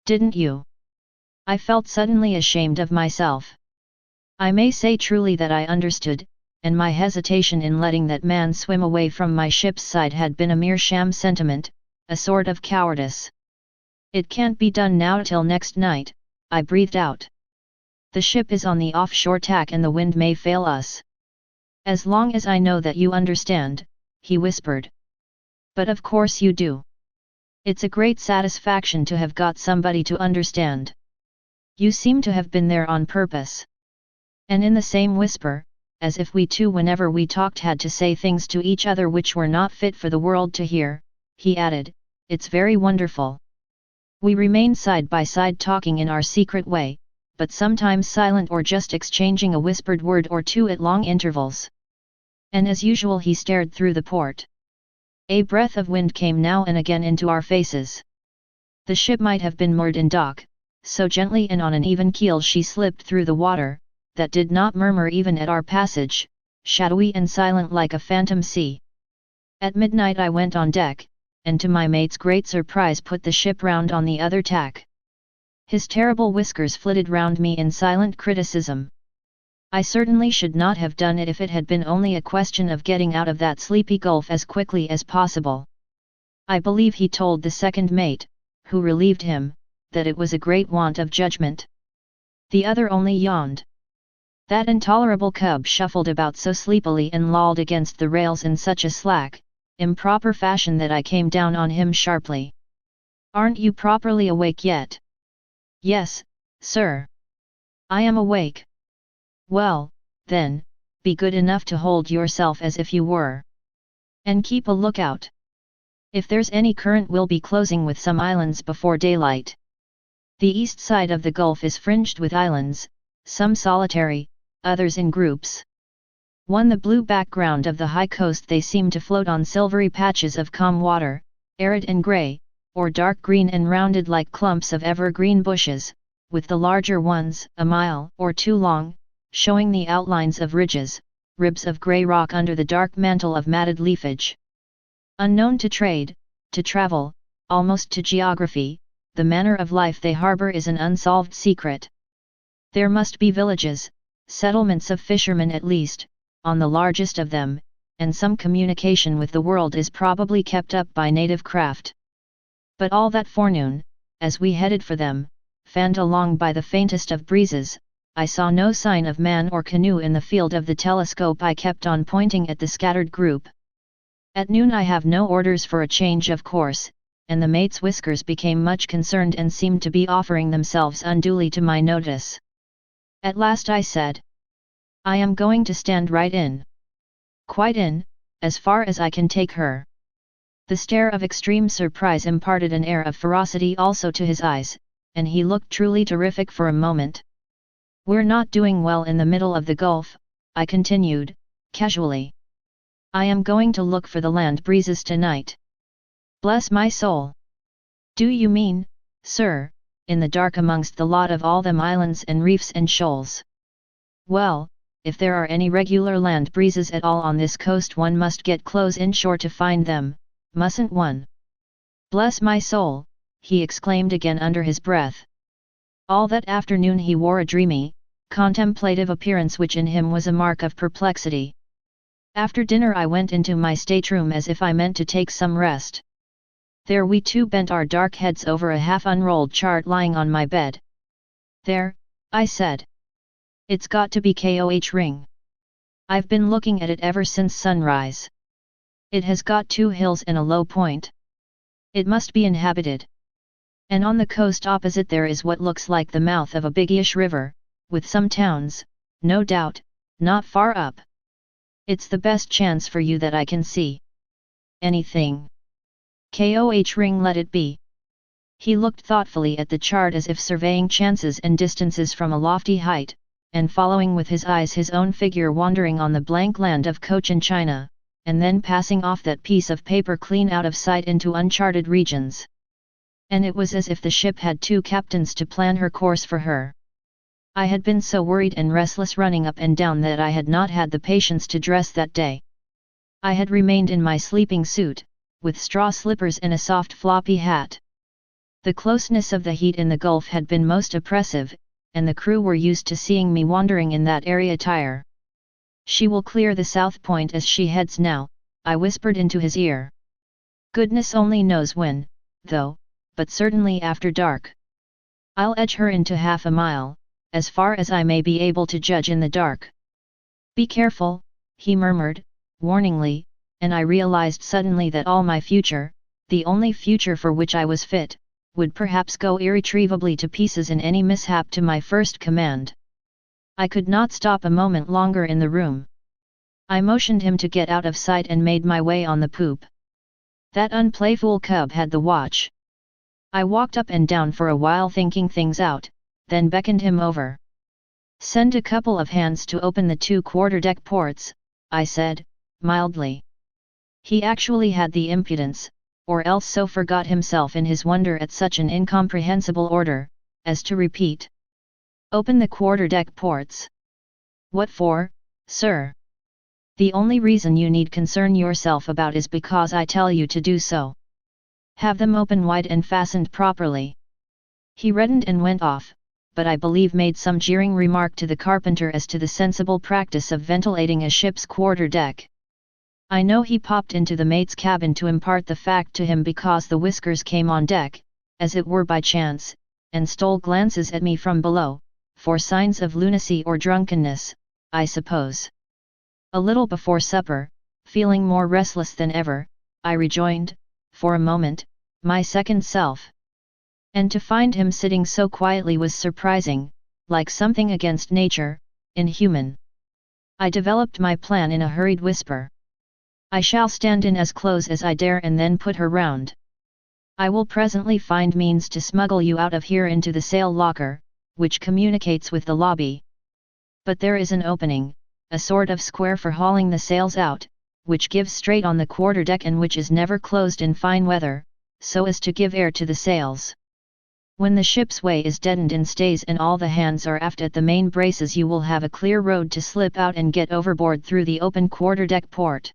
Didn't you?" I felt suddenly ashamed of myself. I may say truly that I understood, and my hesitation in letting that man swim away from my ship's side had been a mere sham sentiment, a sort of cowardice. "It can't be done now till next night," I breathed out. "The ship is on the offshore tack and the wind may fail us." "As long as I know that you understand," he whispered. "But of course you do. It's a great satisfaction to have got somebody to understand. You seem to have been there on purpose." And in the same whisper, as if we two whenever we talked had to say things to each other which were not fit for the world to hear, he added, "It's very wonderful." We remained side by side talking in our secret way, but sometimes silent or just exchanging a whispered word or two at long intervals. And as usual he stared through the port. A breath of wind came now and again into our faces. The ship might have been moored in dock, so gently and on an even keel she slipped through the water, that did not murmur even at our passage, shadowy and silent like a phantom sea. At midnight I went on deck, and to my mate's great surprise put the ship round on the other tack. His terrible whiskers flitted round me in silent criticism. I certainly should not have done it if it had been only a question of getting out of that sleepy gulf as quickly as possible. I believe he told the second mate, who relieved him, that it was a great want of judgment. The other only yawned. That intolerable cub shuffled about so sleepily and lolled against the rails in such a slack, improper fashion that I came down on him sharply. "Aren't you properly awake yet?" "Yes, sir. I am awake." "Well, then, be good enough to hold yourself as if you were. And keep a lookout. If there's any current we'll be closing with some islands before daylight. The east side of the gulf is fringed with islands, some solitary, others in groups. On the blue background of the high coast they seem to float on silvery patches of calm water, arid and grey, or dark green and rounded like clumps of evergreen bushes, with the larger ones, a mile or two long, showing the outlines of ridges, ribs of grey rock under the dark mantle of matted leafage. Unknown to trade, to travel, almost to geography, the manner of life they harbour is an unsolved secret. There must be villages, settlements of fishermen at least, on the largest of them, and some communication with the world is probably kept up by native craft. But all that forenoon, as we headed for them, fanned along by the faintest of breezes, I saw no sign of man or canoe in the field of the telescope. I kept on pointing at the scattered group. At noon I have no orders for a change of course, and the mate's whiskers became much concerned and seemed to be offering themselves unduly to my notice. At last I said, "I am going to stand right in. Quite in, as far as I can take her." The stare of extreme surprise imparted an air of ferocity also to his eyes, and he looked truly terrific for a moment. "We're not doing well in the middle of the Gulf," I continued, casually. "I am going to look for the land breezes tonight." "Bless my soul! Do you mean, sir, in the dark amongst the lot of all them islands and reefs and shoals? Well, if there are any regular land breezes at all on this coast one must get close inshore to find them, mustn't one? Bless my soul!" he exclaimed again under his breath. All that afternoon he wore a dreamy, contemplative appearance which in him was a mark of perplexity. After dinner I went into my stateroom as if I meant to take some rest. There we two bent our dark heads over a half-unrolled chart lying on my bed. "There," I said. "It's got to be Koh Ring. I've been looking at it ever since sunrise. It has got 2 hills and a low point. It must be inhabited. And on the coast opposite there is what looks like the mouth of a biggish river, with some towns, no doubt, not far up. It's the best chance for you that I can see. Anything. Koh Ring, let it be." He looked thoughtfully at the chart as if surveying chances and distances from a lofty height, and following with his eyes his own figure wandering on the blank land of Cochin China, and then passing off that piece of paper clean out of sight into uncharted regions. And it was as if the ship had 2 captains to plan her course for her. I had been so worried and restless running up and down that I had not had the patience to dress that day. I had remained in my sleeping suit, with straw slippers and a soft floppy hat. The closeness of the heat in the Gulf had been most oppressive, and the crew were used to seeing me wandering in that airy attire. "She will clear the south point as she heads now," I whispered into his ear. "Goodness only knows when, though, but certainly after dark. I'll edge her into half a mile, as far as I may be able to judge in the dark." "Be careful," he murmured, warningly, and I realized suddenly that all my future, the only future for which I was fit, would perhaps go irretrievably to pieces in any mishap to my first command. I could not stop a moment longer in the room. I motioned him to get out of sight and made my way on the poop. That unplayful cub had the watch. I walked up and down for a while thinking things out, then beckoned him over. "Send a couple of hands to open the 2 quarterdeck ports," I said, mildly. He actually had the impudence, or else so forgot himself in his wonder at such an incomprehensible order, as to repeat, "Open the quarterdeck ports. What for, sir? The only reason you need concern yourself about is because I tell you to do so. Have them open wide and fastened properly." He reddened and went off, but I believe made some jeering remark to the carpenter as to the sensible practice of ventilating a ship's quarterdeck. I know he popped into the mate's cabin to impart the fact to him because the whiskers came on deck, as it were by chance, and stole glances at me from below, for signs of lunacy or drunkenness, I suppose. A little before supper, feeling more restless than ever, I rejoined, for a moment, my second self. And to find him sitting so quietly was surprising, like something against nature, inhuman. I developed my plan in a hurried whisper. "I shall stand in as close as I dare and then put her round. I will presently find means to smuggle you out of here into the sail locker, which communicates with the lobby. But there is an opening, a sort of square for hauling the sails out, which gives straight on the quarterdeck and which is never closed in fine weather, so as to give air to the sails. When the ship's way is deadened in stays and all the hands are aft at the main braces, you will have a clear road to slip out and get overboard through the open quarterdeck port.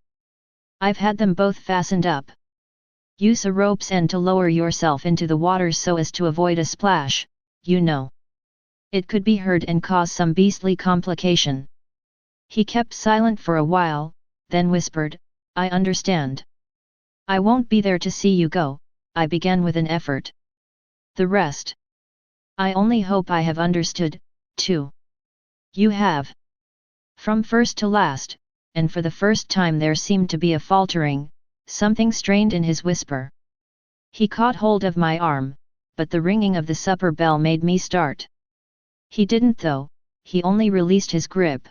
I've had them both fastened up. Use a rope's end to lower yourself into the water so as to avoid a splash, you know. It could be heard and cause some beastly complication. He kept silent for a while, then whispered, I understand. I won't be there to see you go, I began with an effort. The rest. I only hope I have understood, too. You have. From first to last, and for the first time there seemed to be a faltering, something strained in his whisper. He caught hold of my arm, but the ringing of the supper bell made me start. He didn't though, he only released his grip.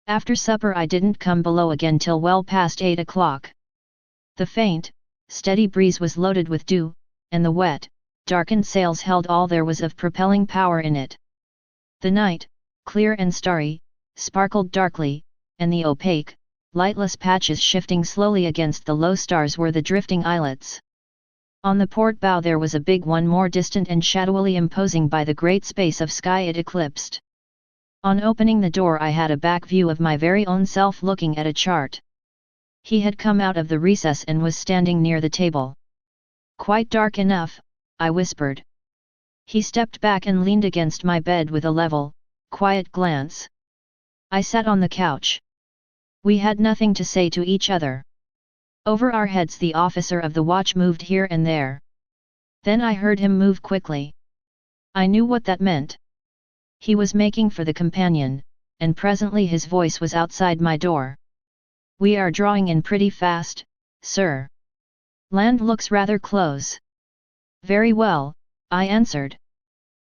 After supper I didn't come below again till well past 8 o'clock. The faint, steady breeze was loaded with dew, and the wet, darkened sails held all there was of propelling power in it. The night, clear and starry, sparkled darkly, and the opaque, lightless patches shifting slowly against the low stars were the drifting islets. On the port bow there was a big one more distant and shadowily imposing by the great space of sky it eclipsed. On opening the door I had a back view of my very own self looking at a chart. He had come out of the recess and was standing near the table. Quite dark enough, I whispered. He stepped back and leaned against my bed with a level, quiet glance. I sat on the couch. We had nothing to say to each other. Over our heads the officer of the watch moved here and there. Then I heard him move quickly. I knew what that meant. He was making for the companion, and presently his voice was outside my door. We are drawing in pretty fast, sir. Land looks rather close. Very well, I answered.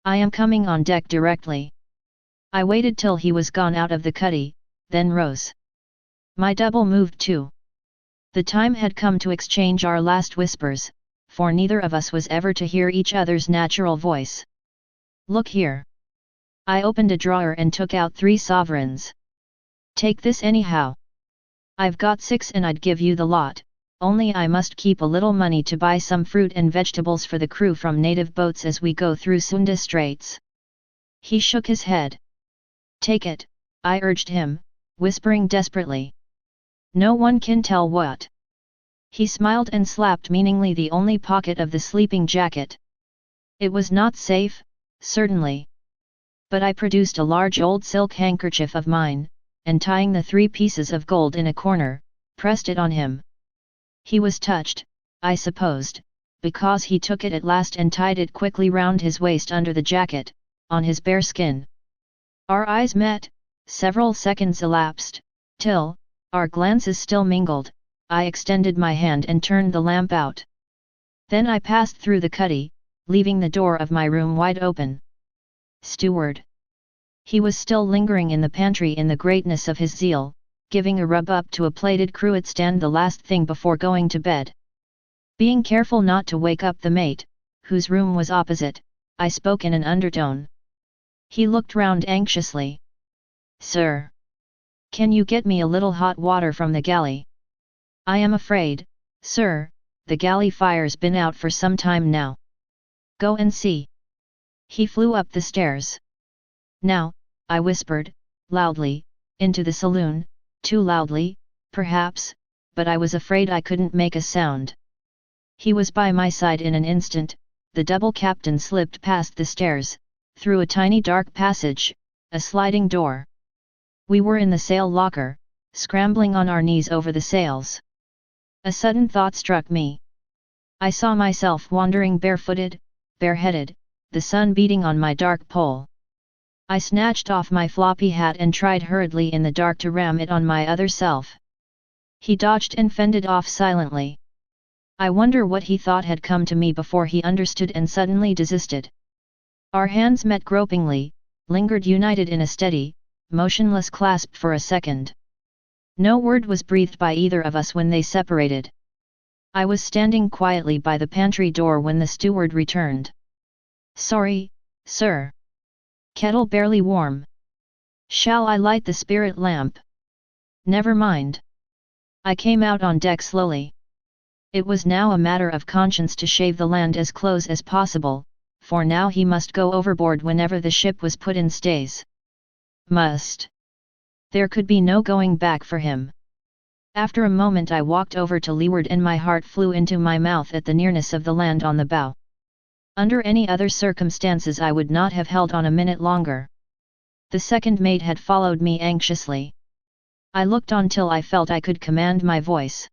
I am coming on deck directly. I waited till he was gone out of the cuddy, then rose. My double moved too. The time had come to exchange our last whispers, for neither of us was ever to hear each other's natural voice. Look here. I opened a drawer and took out 3 sovereigns. Take this anyhow. I've got 6 and I'd give you the lot, only I must keep a little money to buy some fruit and vegetables for the crew from native boats as we go through Sunda Straits. He shook his head. Take it, I urged him, whispering desperately. No one can tell what. He smiled and slapped meaningly the only pocket of the sleeping jacket. It was not safe, certainly. But I produced a large old silk handkerchief of mine, and tying the 3 pieces of gold in a corner, pressed it on him. He was touched, I supposed, because he took it at last and tied it quickly round his waist under the jacket, on his bare skin. Our eyes met, several seconds elapsed, till, our glances still mingled, I extended my hand and turned the lamp out. Then I passed through the cuddy, leaving the door of my room wide open. Steward. He was still lingering in the pantry in the greatness of his zeal, giving a rub up to a plated cruet stand the last thing before going to bed. Being careful not to wake up the mate, whose room was opposite, I spoke in an undertone. He looked round anxiously. Sir. Can you get me a little hot water from the galley? I am afraid, sir, the galley fire's been out for some time now. Go and see. He flew up the stairs. Now, I whispered, loudly, into the saloon, too loudly, perhaps, but I was afraid I couldn't make a sound. He was by my side in an instant. The double captain slipped past the stairs, through a tiny dark passage, a sliding door. We were in the sail locker, scrambling on our knees over the sails. A sudden thought struck me. I saw myself wandering barefooted, bareheaded, the sun beating on my dark poll. I snatched off my floppy hat and tried hurriedly in the dark to ram it on my other self. He dodged and fended off silently. I wonder what he thought had come to me before he understood and suddenly desisted. Our hands met gropingly, lingered united in a steady, motionless clasp for a second. No word was breathed by either of us when they separated. I was standing quietly by the pantry door when the steward returned. Sorry, sir. Kettle barely warm. Shall I light the spirit lamp? Never mind. I came out on deck slowly. It was now a matter of conscience to shave the land as close as possible, for now he must go overboard whenever the ship was put in stays. Must. There could be no going back for him. After a moment I walked over to leeward and my heart flew into my mouth at the nearness of the land on the bow. Under any other circumstances I would not have held on a minute longer. The second mate had followed me anxiously. I looked on till I felt I could command my voice.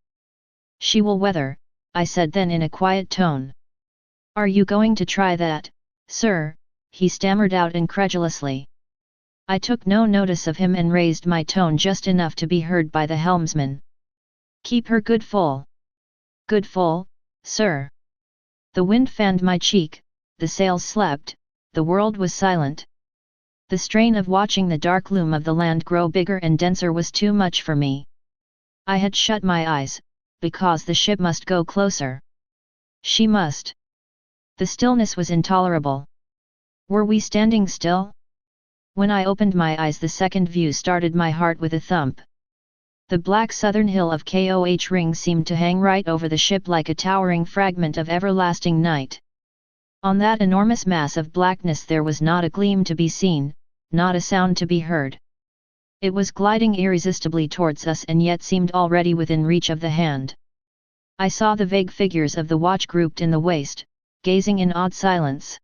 "She will weather," I said then in a quiet tone. "Are you going to try that, sir?" he stammered out incredulously. I took no notice of him and raised my tone just enough to be heard by the helmsman. "Keep her good full." "Good full, sir." The wind fanned my cheek, the sails slept, the world was silent. The strain of watching the dark loom of the land grow bigger and denser was too much for me. I had shut my eyes, because the ship must go closer. She must. The stillness was intolerable. Were we standing still? When I opened my eyes the second view started my heart with a thump. The black southern hill of Koh Ring seemed to hang right over the ship like a towering fragment of everlasting night. On that enormous mass of blackness there was not a gleam to be seen, not a sound to be heard. It was gliding irresistibly towards us and yet seemed already within reach of the hand. I saw the vague figures of the watch grouped in the waist, gazing in awed silence.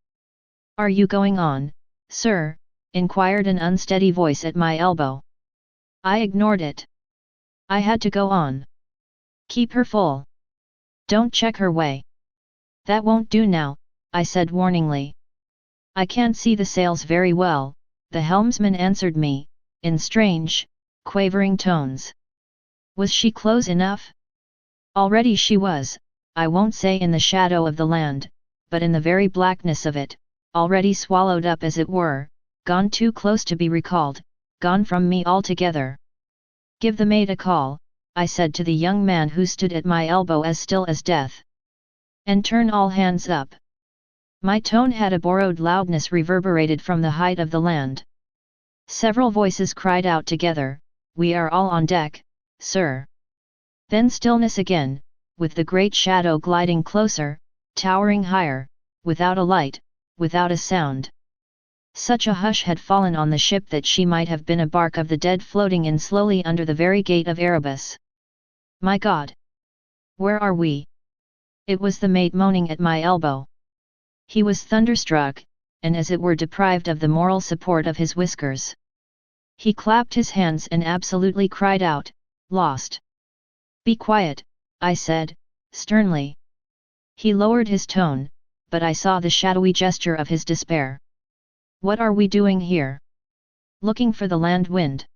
"Are you going on, sir?" inquired an unsteady voice at my elbow. I ignored it. I had to go on. "Keep her full. Don't check her way." "That won't do now," I said warningly. "I can't see the sails very well," the helmsman answered me, in strange, quavering tones. Was she close enough? Already she was, I won't say in the shadow of the land, but in the very blackness of it, already swallowed up as it were, gone too close to be recalled, gone from me altogether. "Give the mate a call," I said to the young man who stood at my elbow as still as death. "And turn all hands up." My tone had a borrowed loudness reverberated from the height of the land. Several voices cried out together, "We are all on deck, sir." Then stillness again, with the great shadow gliding closer, towering higher, without a light, without a sound. Such a hush had fallen on the ship that she might have been a bark of the dead floating in slowly under the very gate of Erebus. "My God! Where are we?" It was the mate moaning at my elbow. He was thunderstruck, and as it were deprived of the moral support of his whiskers. He clapped his hands and absolutely cried out, "Lost!" "Be quiet," I said, sternly. He lowered his tone, but I saw the shadowy gesture of his despair. "What are we doing here?" "Looking for the land wind."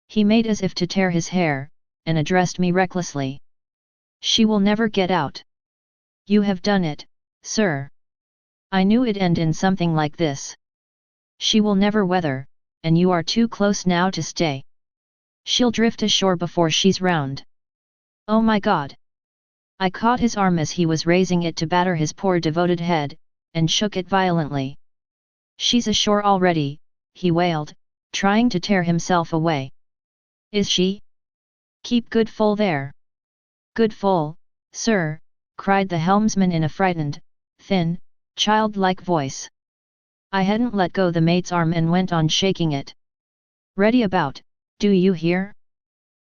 He made as if to tear his hair, and addressed me recklessly. "She will never get out." "You have done it, sir." I knew it'd end in something like this. "She will never weather, and you are too close now to stay. She'll drift ashore before she's round." "Oh my God!" I caught his arm as he was raising it to batter his poor devoted head, and shook it violently. "She's ashore already," he wailed, trying to tear himself away. "Is she? Keep good full there." "Good full, sir," cried the helmsman in a frightened, thin, childlike voice. I hadn't let go the mate's arm and went on shaking it. "Ready about, do you hear?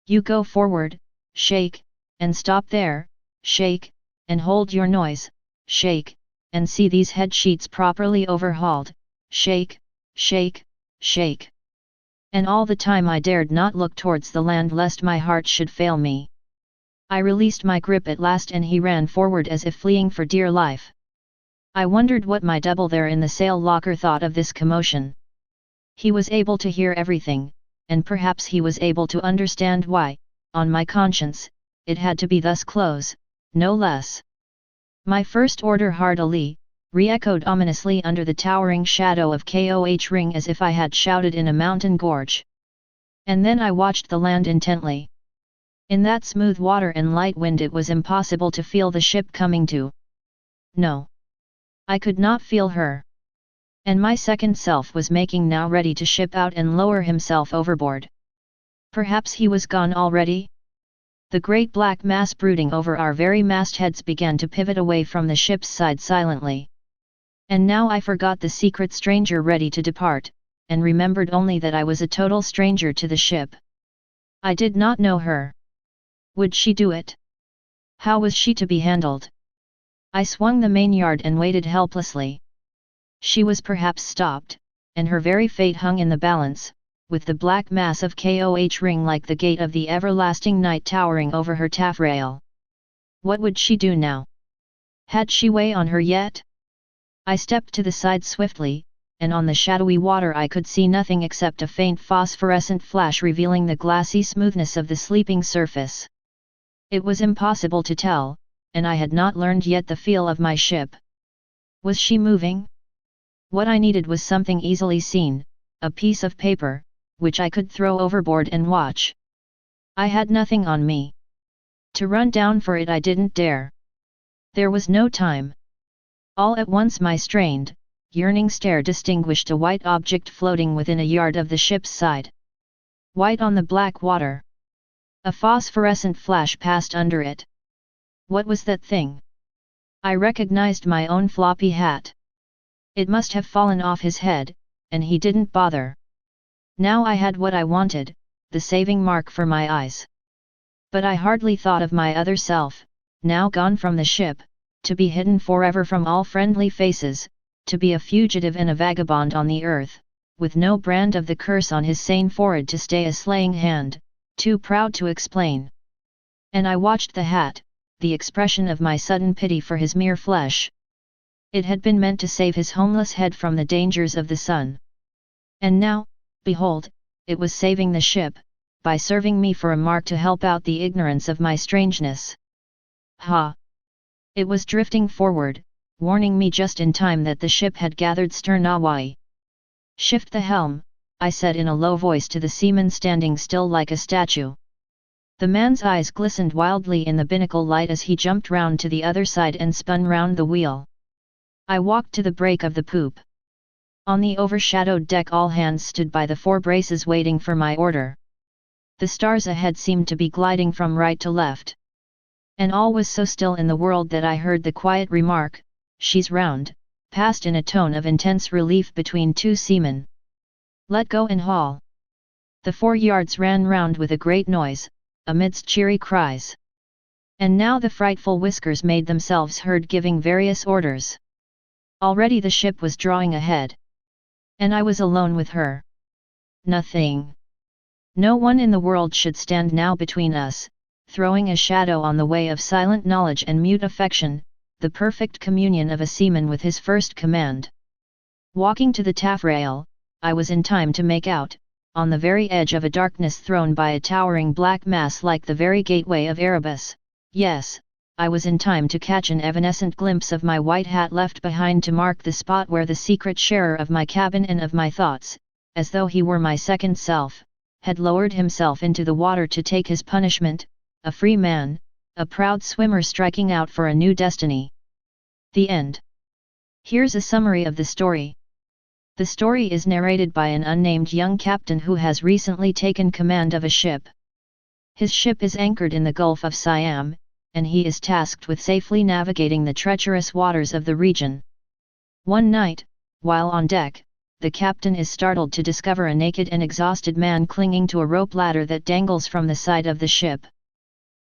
You go forward, shake, and stop there, shake, and hold your noise, shake, and see these head sheets properly overhauled, shake, shake, shake." And all the time I dared not look towards the land lest my heart should fail me. I released my grip at last and he ran forward as if fleeing for dear life. I wondered what my double there in the sail locker thought of this commotion. He was able to hear everything, and perhaps he was able to understand why, on my conscience, it had to be thus close, no less. My first order heartily, re-echoed ominously under the towering shadow of Koh Ring as if I had shouted in a mountain gorge. And then I watched the land intently. In that smooth water and light wind it was impossible to feel the ship coming to. No. I could not feel her. And my second self was making now ready to ship out and lower himself overboard. Perhaps he was gone already? The great black mass brooding over our very mastheads began to pivot away from the ship's side silently. And now I forgot the secret stranger ready to depart, and remembered only that I was a total stranger to the ship. I did not know her. Would she do it? How was she to be handled? I swung the mainyard and waited helplessly. She was perhaps stopped, and her very fate hung in the balance, with the black mass of Koh ring like the gate of the everlasting night towering over her taffrail. What would she do now? Had she way on her yet? I stepped to the side swiftly, and on the shadowy water I could see nothing except a faint phosphorescent flash revealing the glassy smoothness of the sleeping surface. It was impossible to tell, and I had not learned yet the feel of my ship. Was she moving? What I needed was something easily seen, a piece of paper, which I could throw overboard and watch. I had nothing on me. To run down for it I didn't dare. There was no time. All at once my strained, yearning stare distinguished a white object floating within a yard of the ship's side. White on the black water. A phosphorescent flash passed under it. What was that thing? I recognized my own floppy hat. It must have fallen off his head, and he didn't bother. Now I had what I wanted, the saving mark for my eyes. But I hardly thought of my other self, now gone from the ship, to be hidden forever from all friendly faces, to be a fugitive and a vagabond on the earth, with no brand of the curse on his sane forehead to stay a slaying hand, too proud to explain. And I watched the hat, the expression of my sudden pity for his mere flesh. It had been meant to save his homeless head from the dangers of the sun. And now, behold, it was saving the ship, by serving me for a mark to help out the ignorance of my strangeness. Ha! It was drifting forward, warning me just in time that the ship had gathered stowaway. Shift the helm, I said in a low voice to the seaman standing still like a statue. The man's eyes glistened wildly in the binnacle light as he jumped round to the other side and spun round the wheel. I walked to the break of the poop. On the overshadowed deck all hands stood by the fore braces waiting for my order. The stars ahead seemed to be gliding from right to left. And all was so still in the world that I heard the quiet remark, "She's round," passed in a tone of intense relief between two seamen. "Let go and haul." The foreyards ran round with a great noise, amidst cheery cries. And now the frightful whiskers made themselves heard giving various orders. Already the ship was drawing ahead. And I was alone with her. Nothing. No one in the world should stand now between us, throwing a shadow on the way of silent knowledge and mute affection, the perfect communion of a seaman with his first command. Walking to the taffrail, I was in time to make out, on the very edge of a darkness thrown by a towering black mass like the very gateway of Erebus, yes, I was in time to catch an evanescent glimpse of my white hat left behind to mark the spot where the secret sharer of my cabin and of my thoughts, as though he were my second self, had lowered himself into the water to take his punishment, a free man, a proud swimmer striking out for a new destiny. The end. Here's a summary of the story. The story is narrated by an unnamed young captain who has recently taken command of a ship. His ship is anchored in the Gulf of Siam, and he is tasked with safely navigating the treacherous waters of the region. One night, while on deck, the captain is startled to discover a naked and exhausted man clinging to a rope ladder that dangles from the side of the ship.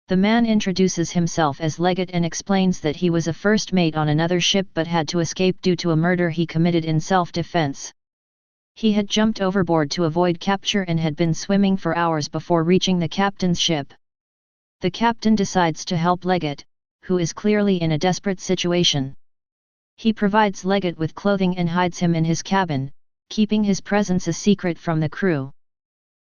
The man introduces himself as Legate and explains that he was a first mate on another ship but had to escape due to a murder he committed in self-defense. He had jumped overboard to avoid capture and had been swimming for hours before reaching the captain's ship. The captain decides to help Legate, who is clearly in a desperate situation. He provides Legate with clothing and hides him in his cabin, keeping his presence a secret from the crew.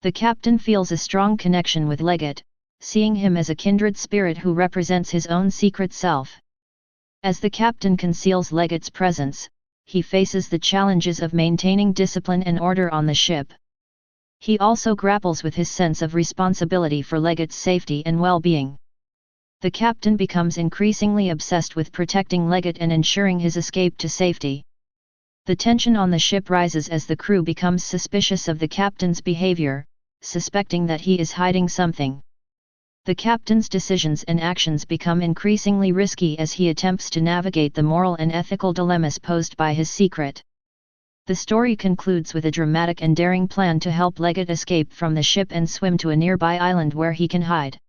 The captain feels a strong connection with Legate, seeing him as a kindred spirit who represents his own secret self. As the captain conceals Legate's presence, he faces the challenges of maintaining discipline and order on the ship. He also grapples with his sense of responsibility for Legate's safety and well-being. The captain becomes increasingly obsessed with protecting Legate and ensuring his escape to safety. The tension on the ship rises as the crew becomes suspicious of the captain's behavior, suspecting that he is hiding something. The captain's decisions and actions become increasingly risky as he attempts to navigate the moral and ethical dilemmas posed by his secret. The story concludes with a dramatic and daring plan to help Leggett escape from the ship and swim to a nearby island where he can hide.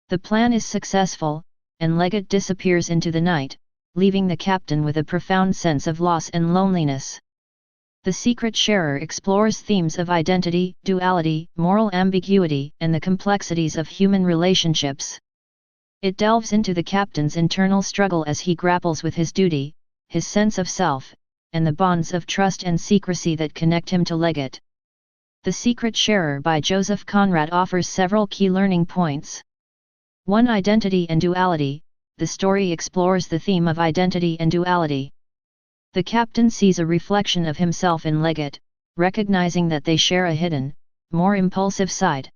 The plan is successful, and Leggett disappears into the night, leaving the captain with a profound sense of loss and loneliness. The Secret Sharer explores themes of identity, duality, moral ambiguity, and the complexities of human relationships. It delves into the captain's internal struggle as he grapples with his duty, his sense of self, and the bonds of trust and secrecy that connect him to Leggett. The Secret Sharer by Joseph Conrad offers several key learning points. 1. Identity and duality. The story explores the theme of identity and duality. The captain sees a reflection of himself in Leggett, recognizing that they share a hidden, more impulsive side.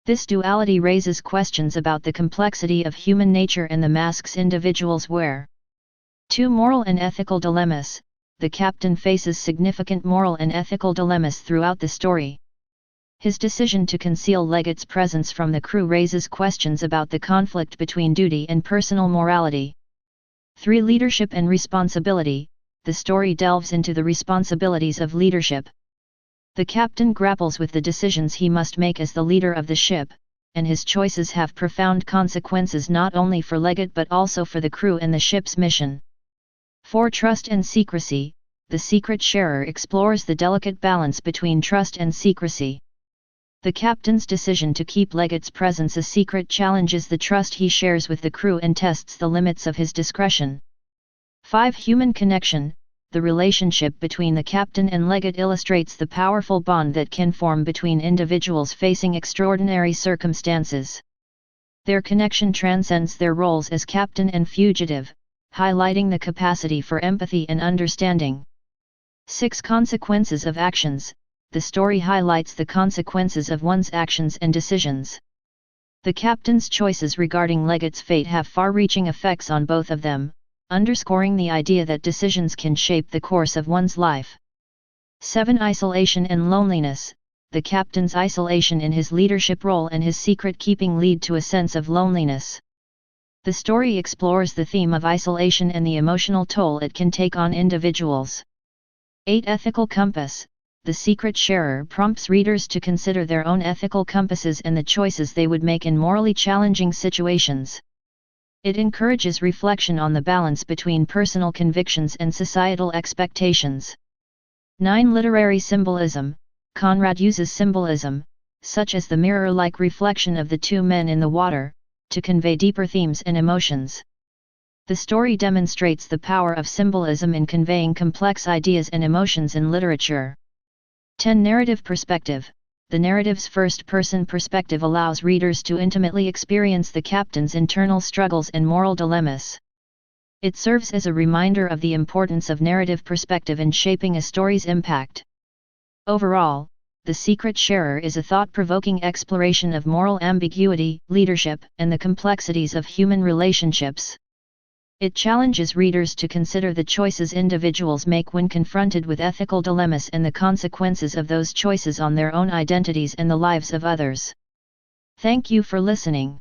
This duality raises questions about the complexity of human nature and the masks individuals wear. 2. Moral and ethical dilemmas. The captain faces significant moral and ethical dilemmas throughout the story. His decision to conceal Leggett's presence from the crew raises questions about the conflict between duty and personal morality. 3. Leadership and responsibility. The story delves into the responsibilities of leadership. The captain grapples with the decisions he must make as the leader of the ship, and his choices have profound consequences not only for Leggett but also for the crew and the ship's mission. 4. Trust and secrecy. The Secret Sharer explores the delicate balance between trust and secrecy. The captain's decision to keep Leggett's presence a secret challenges the trust he shares with the crew and tests the limits of his discretion. 5. Human connection. The relationship between the captain and Leggett illustrates the powerful bond that can form between individuals facing extraordinary circumstances. Their connection transcends their roles as captain and fugitive, highlighting the capacity for empathy and understanding. 6. Consequences of actions. The story highlights the consequences of one's actions and decisions. The captain's choices regarding Leggett's fate have far-reaching effects on both of them, underscoring the idea that decisions can shape the course of one's life. 7. Isolation and loneliness. The captain's isolation in his leadership role and his secret-keeping lead to a sense of loneliness. The story explores the theme of isolation and the emotional toll it can take on individuals. 8. Ethical compass. The Secret Sharer prompts readers to consider their own ethical compasses and the choices they would make in morally challenging situations. It encourages reflection on the balance between personal convictions and societal expectations. 9. Literary symbolism. Conrad uses symbolism, such as the mirror-like reflection of the two men in the water, to convey deeper themes and emotions. The story demonstrates the power of symbolism in conveying complex ideas and emotions in literature. 10. Narrative perspective. The narrative's first-person perspective allows readers to intimately experience the captain's internal struggles and moral dilemmas. It serves as a reminder of the importance of narrative perspective in shaping a story's impact. Overall, The Secret Sharer is a thought-provoking exploration of moral ambiguity, leadership, and the complexities of human relationships. It challenges readers to consider the choices individuals make when confronted with ethical dilemmas and the consequences of those choices on their own identities and the lives of others. Thank you for listening.